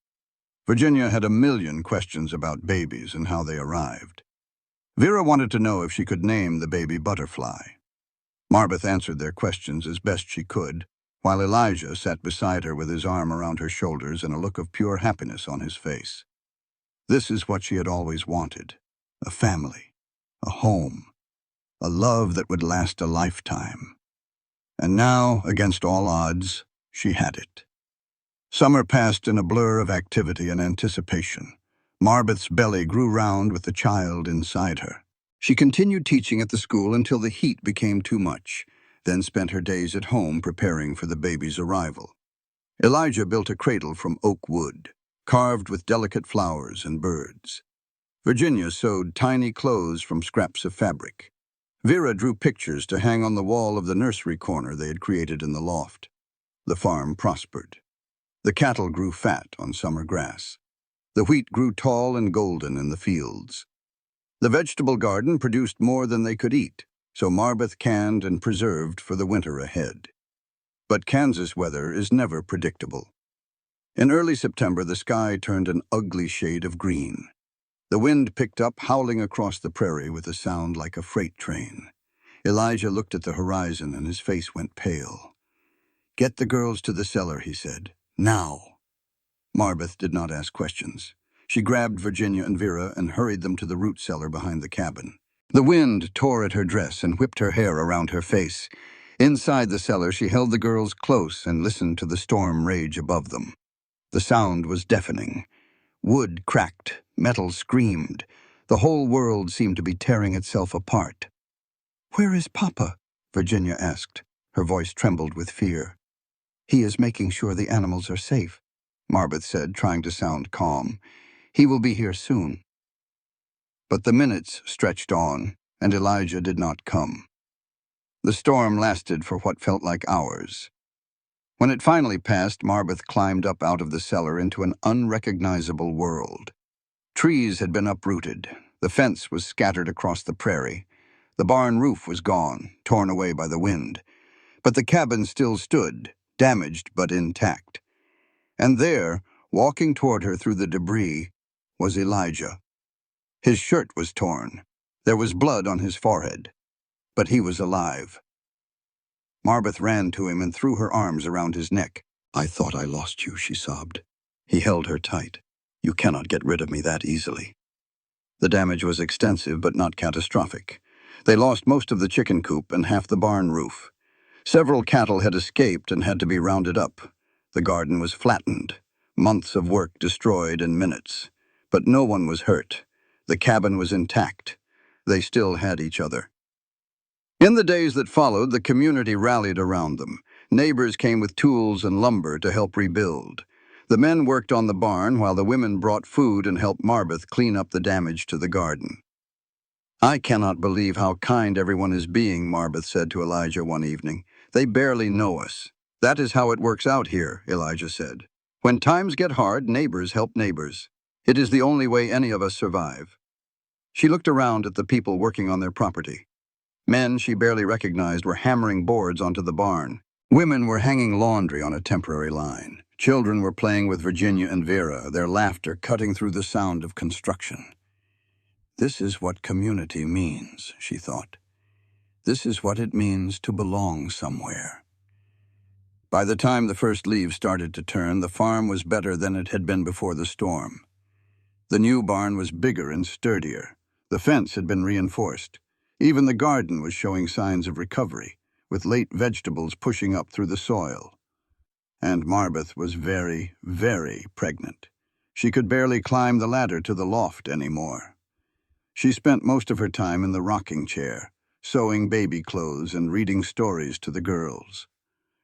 Virginia had a million questions about babies and how they arrived. Vera wanted to know if she could name the baby Butterfly. Marbeth answered their questions as best she could, while Elijah sat beside her with his arm around her shoulders and a look of pure happiness on his face. This is what she had always wanted: a family, a home, a love that would last a lifetime. And now, against all odds, she had it. Summer passed in a blur of activity and anticipation. Marbeth's belly grew round with the child inside her. She continued teaching at the school until the heat became too much, then spent her days at home preparing for the baby's arrival. Elijah built a cradle from oak wood, carved with delicate flowers and birds. Virginia sewed tiny clothes from scraps of fabric. Vera drew pictures to hang on the wall of the nursery corner they had created in the loft. The farm prospered. The cattle grew fat on summer grass. The wheat grew tall and golden in the fields. The vegetable garden produced more than they could eat, so Marbeth canned and preserved for the winter ahead. But Kansas weather is never predictable. In early September, the sky turned an ugly shade of green. The wind picked up, howling across the prairie with a sound like a freight train. Elijah looked at the horizon and his face went pale. "Get the girls to the cellar," he said. "Now." Marbeth did not ask questions. She grabbed Virginia and Vera and hurried them to the root cellar behind the cabin. The wind tore at her dress and whipped her hair around her face. Inside the cellar, she held the girls close and listened to the storm rage above them. The sound was deafening. Wood cracked, metal screamed. The whole world seemed to be tearing itself apart. "Where is Papa?" Virginia asked. Her voice trembled with fear. "He is making sure the animals are safe," Marbeth said, trying to sound calm. "He will be here soon." But the minutes stretched on, and Elijah did not come. The storm lasted for what felt like hours. When it finally passed, Marbeth climbed up out of the cellar into an unrecognizable world. Trees had been uprooted. The fence was scattered across the prairie. The barn roof was gone, torn away by the wind. But the cabin still stood, damaged but intact. And there, walking toward her through the debris, was Elijah. His shirt was torn. There was blood on his forehead. But he was alive. Marbeth ran to him and threw her arms around his neck. "I thought I lost you," she sobbed. He held her tight. "You cannot get rid of me that easily." The damage was extensive but not catastrophic. They lost most of the chicken coop and half the barn roof. Several cattle had escaped and had to be rounded up. The garden was flattened. Months of work destroyed in minutes. But no one was hurt. The cabin was intact. They still had each other. In the days that followed, the community rallied around them. Neighbors came with tools and lumber to help rebuild. The men worked on the barn while the women brought food and helped Marbeth clean up the damage to the garden. "I cannot believe how kind everyone is being," Marbeth said to Elijah one evening. "They barely know us." "That is how it works out here," Elijah said. "When times get hard, neighbors help neighbors. It is the only way any of us survive." She looked around at the people working on their property. Men she barely recognized were hammering boards onto the barn. Women were hanging laundry on a temporary line. Children were playing with Virginia and Vera, their laughter cutting through the sound of construction. "This is what community means," she thought. "This is what it means to belong somewhere." By the time the first leaves started to turn, the farm was better than it had been before the storm. The new barn was bigger and sturdier. The fence had been reinforced. Even the garden was showing signs of recovery, with late vegetables pushing up through the soil. And Marbeth was very, very pregnant. She could barely climb the ladder to the loft anymore. She spent most of her time in the rocking chair, sewing baby clothes and reading stories to the girls.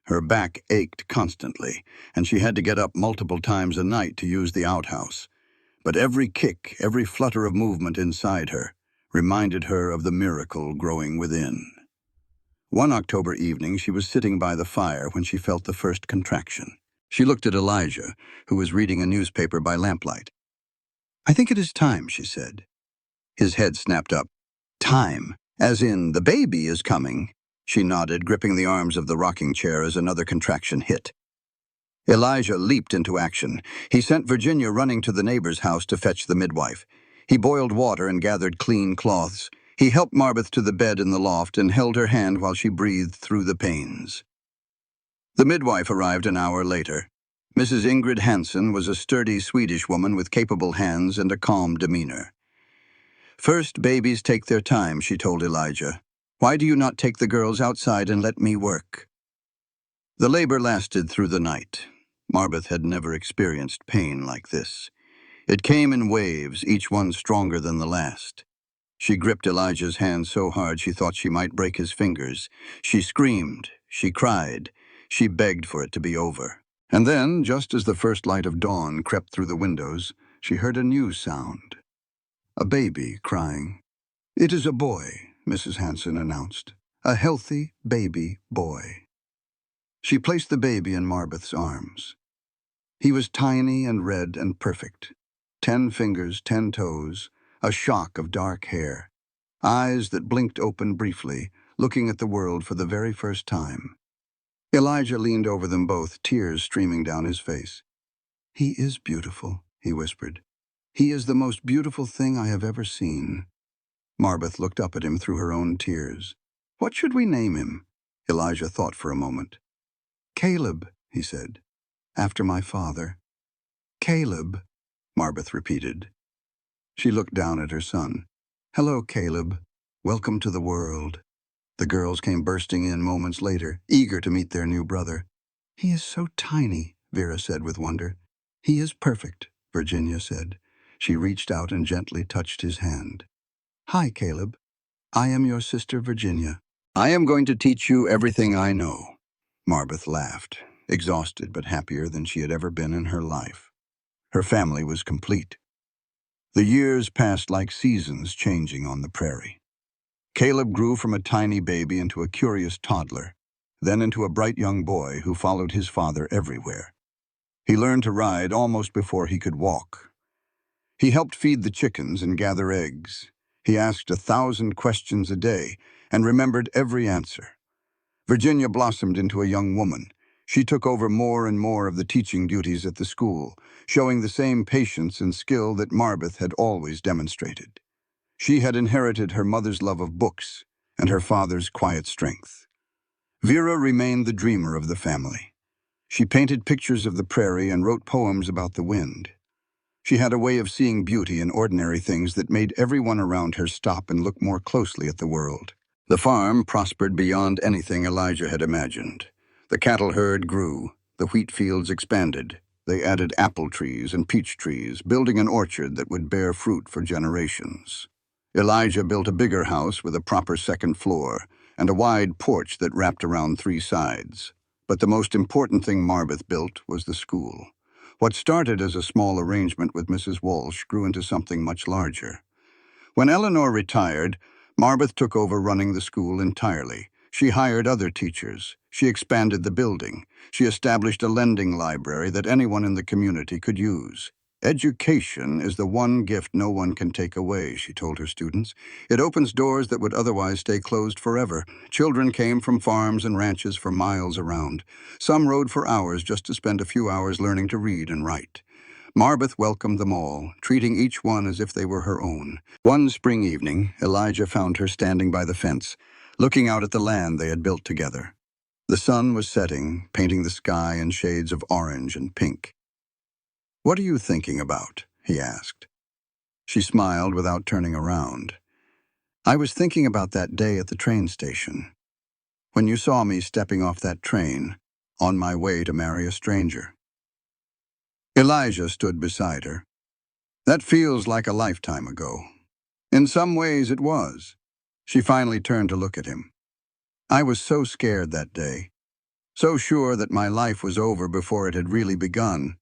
Her back ached constantly, and she had to get up multiple times a night to use the outhouse. But every kick, every flutter of movement inside her, reminded her of the miracle growing within. One October evening, she was sitting by the fire when she felt the first contraction. She looked at Elijah, who was reading a newspaper by lamplight. "I think it is time," she said. His head snapped up. "Time, as in the baby is coming." She nodded, gripping the arms of the rocking chair as another contraction hit. Elijah leaped into action. He sent Virginia running to the neighbor's house to fetch the midwife. He boiled water and gathered clean cloths. He helped Marbeth to the bed in the loft and held her hand while she breathed through the pains. The midwife arrived an hour later. Mrs. Ingrid Hansen was a sturdy Swedish woman with capable hands and a calm demeanor. "First, babies take their time," she told Elijah. "Why do you not take the girls outside and let me work?" The labor lasted through the night. Marbeth had never experienced pain like this. It came in waves, each one stronger than the last. She gripped Elijah's hand so hard she thought she might break his fingers. She screamed, she cried, she begged for it to be over. And then, just as the first light of dawn crept through the windows, she heard a new sound. A baby crying. "It is a boy," Mrs. Hansen announced. "A healthy baby boy." She placed the baby in Marbeth's arms. He was tiny and red and perfect. 10 fingers, 10 toes, a shock of dark hair, eyes that blinked open briefly, looking at the world for the very first time. Elijah leaned over them both, tears streaming down his face. "He is beautiful," he whispered. "He is the most beautiful thing I have ever seen." Marbeth looked up at him through her own tears. "What should we name him?" Elijah thought for a moment. "Caleb," he said, "after my father." "Caleb," Marbeth repeated. She looked down at her son. "Hello, Caleb. Welcome to the world." The girls came bursting in moments later, eager to meet their new brother. "He is so tiny," Vera said with wonder. "He is perfect," Virginia said. She reached out and gently touched his hand. "Hi, Caleb. I am your sister Virginia. I am going to teach you everything I know." Marbeth laughed, exhausted but happier than she had ever been in her life. Her family was complete. The years passed like seasons changing on the prairie. Caleb grew from a tiny baby into a curious toddler, then into a bright young boy who followed his father everywhere. He learned to ride almost before he could walk. He helped feed the chickens and gather eggs. He asked 1,000 questions a day and remembered every answer. Virginia blossomed into a young woman. She took over more and more of the teaching duties at the school, showing the same patience and skill that Marbeth had always demonstrated. She had inherited her mother's love of books and her father's quiet strength. Vera remained the dreamer of the family. She painted pictures of the prairie and wrote poems about the wind. She had a way of seeing beauty in ordinary things that made everyone around her stop and look more closely at the world. The farm prospered beyond anything Elijah had imagined. The cattle herd grew. The wheat fields expanded. They added apple trees and peach trees, building an orchard that would bear fruit for generations. Elijah built a bigger house with a proper second floor and a wide porch that wrapped around 3 sides. But the most important thing Marbeth built was the school. What started as a small arrangement with Mrs. Walsh grew into something much larger. When Eleanor retired, Marbeth took over running the school entirely. She hired other teachers. She expanded the building. She established a lending library that anyone in the community could use. Education is the one gift no one can take away, she told her students. It opens doors that would otherwise stay closed forever. Children came from farms and ranches for miles around. Some rode for hours just to spend a few hours learning to read and write. Marbeth welcomed them all, treating each one as if they were her own. One spring evening, Elijah found her standing by the fence, looking out at the land they had built together. The sun was setting, painting the sky in shades of orange and pink. "What are you thinking about?" he asked. She smiled without turning around. "I was thinking about that day at the train station, when you saw me stepping off that train, on my way to marry a stranger." Elijah stood beside her. "That feels like a lifetime ago." In some ways it was. She finally turned to look at him. "I was so scared that day, so sure that my life was over before it had really begun.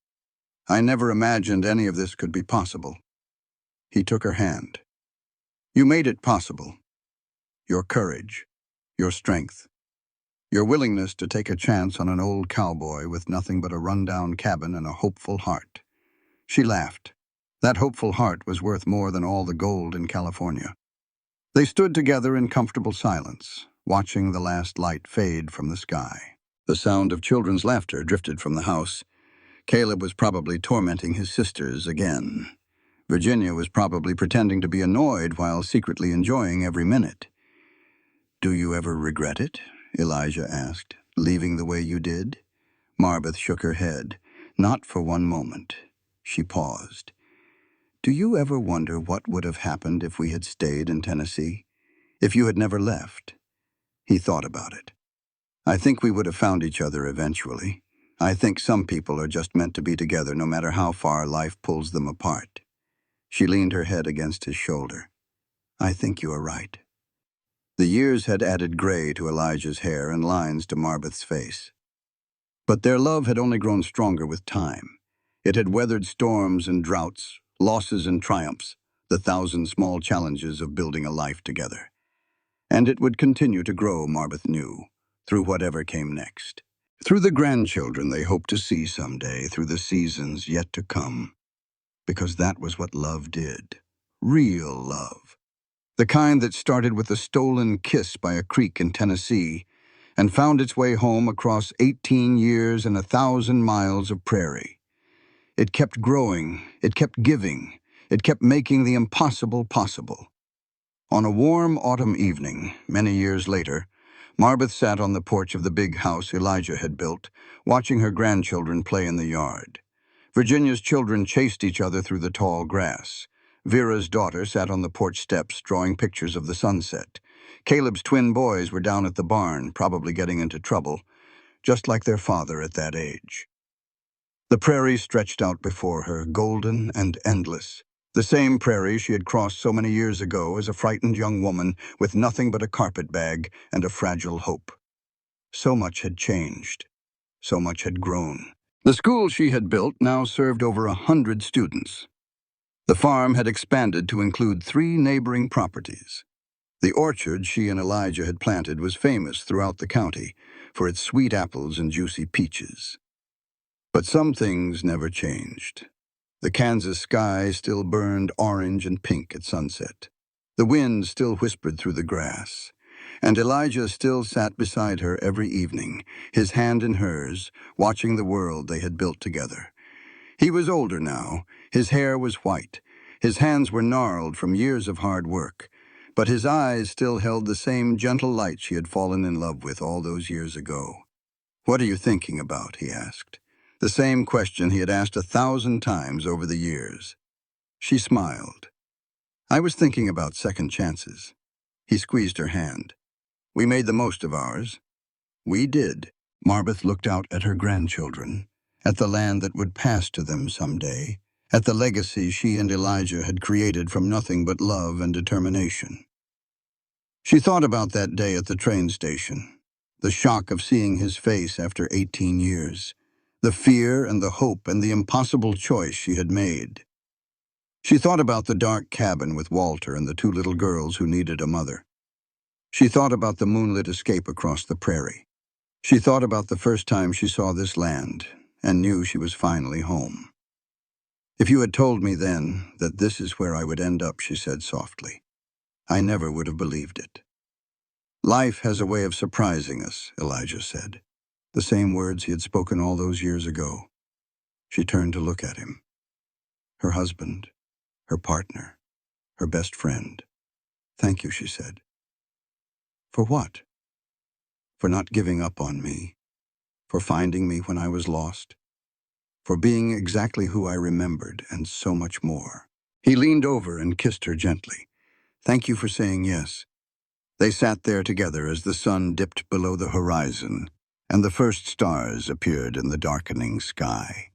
I never imagined any of this could be possible." He took her hand. "You made it possible. Your courage, your strength, your willingness to take a chance on an old cowboy with nothing but a rundown cabin and a hopeful heart." She laughed. That hopeful heart was worth more than all the gold in California. They stood together in comfortable silence, watching the last light fade from the sky. The sound of children's laughter drifted from the house. Caleb was probably tormenting his sisters again. Virginia was probably pretending to be annoyed while secretly enjoying every minute. "Do you ever regret it?" Elijah asked, "leaving the way you did?" Marbeth shook her head. "Not for one moment." She paused. "Do you ever wonder what would have happened if we had stayed in Tennessee? If you had never left?" He thought about it. "I think we would have found each other eventually. I think some people are just meant to be together no matter how far life pulls them apart." She leaned her head against his shoulder. "I think you are right." The years had added gray to Elijah's hair and lines to Marbeth's face. But their love had only grown stronger with time. It had weathered storms and droughts, losses and triumphs, the thousand small challenges of building a life together. And it would continue to grow, Marbeth knew, through whatever came next. Through the grandchildren they hoped to see someday, through the seasons yet to come. Because that was what love did. Real love. The kind that started with a stolen kiss by a creek in Tennessee and found its way home across 18 years and 1,000 miles of prairie. It kept growing, it kept giving, it kept making the impossible possible. On a warm autumn evening, many years later, Marbeth sat on the porch of the big house Elijah had built, watching her grandchildren play in the yard. Virginia's children chased each other through the tall grass. Vera's daughter sat on the porch steps, drawing pictures of the sunset. Caleb's twin boys were down at the barn, probably getting into trouble, just like their father at that age. The prairie stretched out before her, golden and endless. The same prairie she had crossed so many years ago as a frightened young woman with nothing but a carpetbag and a fragile hope. So much had changed. So much had grown. The school she had built now served over 100 students. The farm had expanded to include 3 neighboring properties. The orchard she and Elijah had planted was famous throughout the county for its sweet apples and juicy peaches. But some things never changed. The Kansas sky still burned orange and pink at sunset. The wind still whispered through the grass. And Elijah still sat beside her every evening, his hand in hers, watching the world they had built together. He was older now. His hair was white. His hands were gnarled from years of hard work. But his eyes still held the same gentle light she had fallen in love with all those years ago. "What are you thinking about?" he asked. The same question he had asked 1,000 times over the years. She smiled. "I was thinking about second chances." He squeezed her hand. "We made the most of ours." "We did." Marbeth looked out at her grandchildren, at the land that would pass to them someday, at the legacy she and Elijah had created from nothing but love and determination. She thought about that day at the train station. The shock of seeing his face after 18 years. The fear and the hope and the impossible choice she had made. She thought about the dark cabin with Walter and the two little girls who needed a mother. She thought about the moonlit escape across the prairie. She thought about the first time she saw this land and knew she was finally home. "If you had told me then that this is where I would end up," she said softly, "I never would have believed it." "Life has a way of surprising us," Elijah said. The same words he had spoken all those years ago. She turned to look at him. Her husband, her partner, her best friend. "Thank you," she said. "For what?" "For not giving up on me. For finding me when I was lost. For being exactly who I remembered, and so much more." He leaned over and kissed her gently. "Thank you for saying yes." They sat there together as the sun dipped below the horizon, and the first stars appeared in the darkening sky.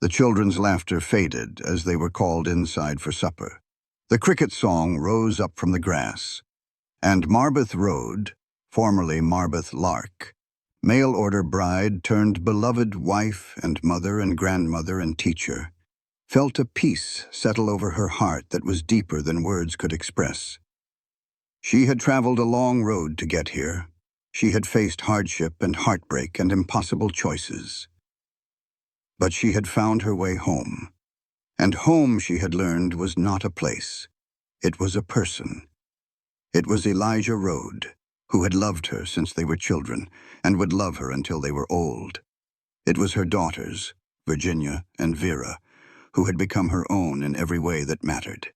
The children's laughter faded as they were called inside for supper. The cricket song rose up from the grass, and Marbeth Road, formerly Marbeth Lark, mail-order bride turned beloved wife and mother and grandmother and teacher, felt a peace settle over her heart that was deeper than words could express. She had traveled a long road to get here. She had faced hardship and heartbreak and impossible choices. But she had found her way home. And home, she had learned, was not a place. It was a person. It was Elijah Road, who had loved her since they were children and would love her until they were old. It was her daughters, Virginia and Vera, who had become her own in every way that mattered.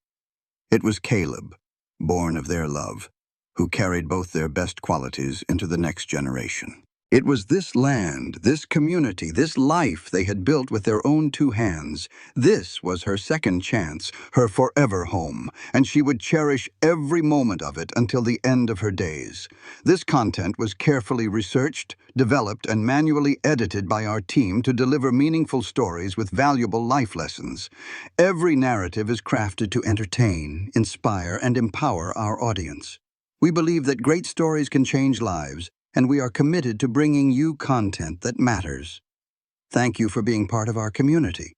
It was Caleb, born of their love, who carried both their best qualities into the next generation. It was this land, this community, this life they had built with their own two hands. This was her second chance, her forever home, and she would cherish every moment of it until the end of her days. This content was carefully researched, developed, and manually edited by our team to deliver meaningful stories with valuable life lessons. Every narrative is crafted to entertain, inspire, and empower our audience. We believe that great stories can change lives, and we are committed to bringing you content that matters. Thank you for being part of our community.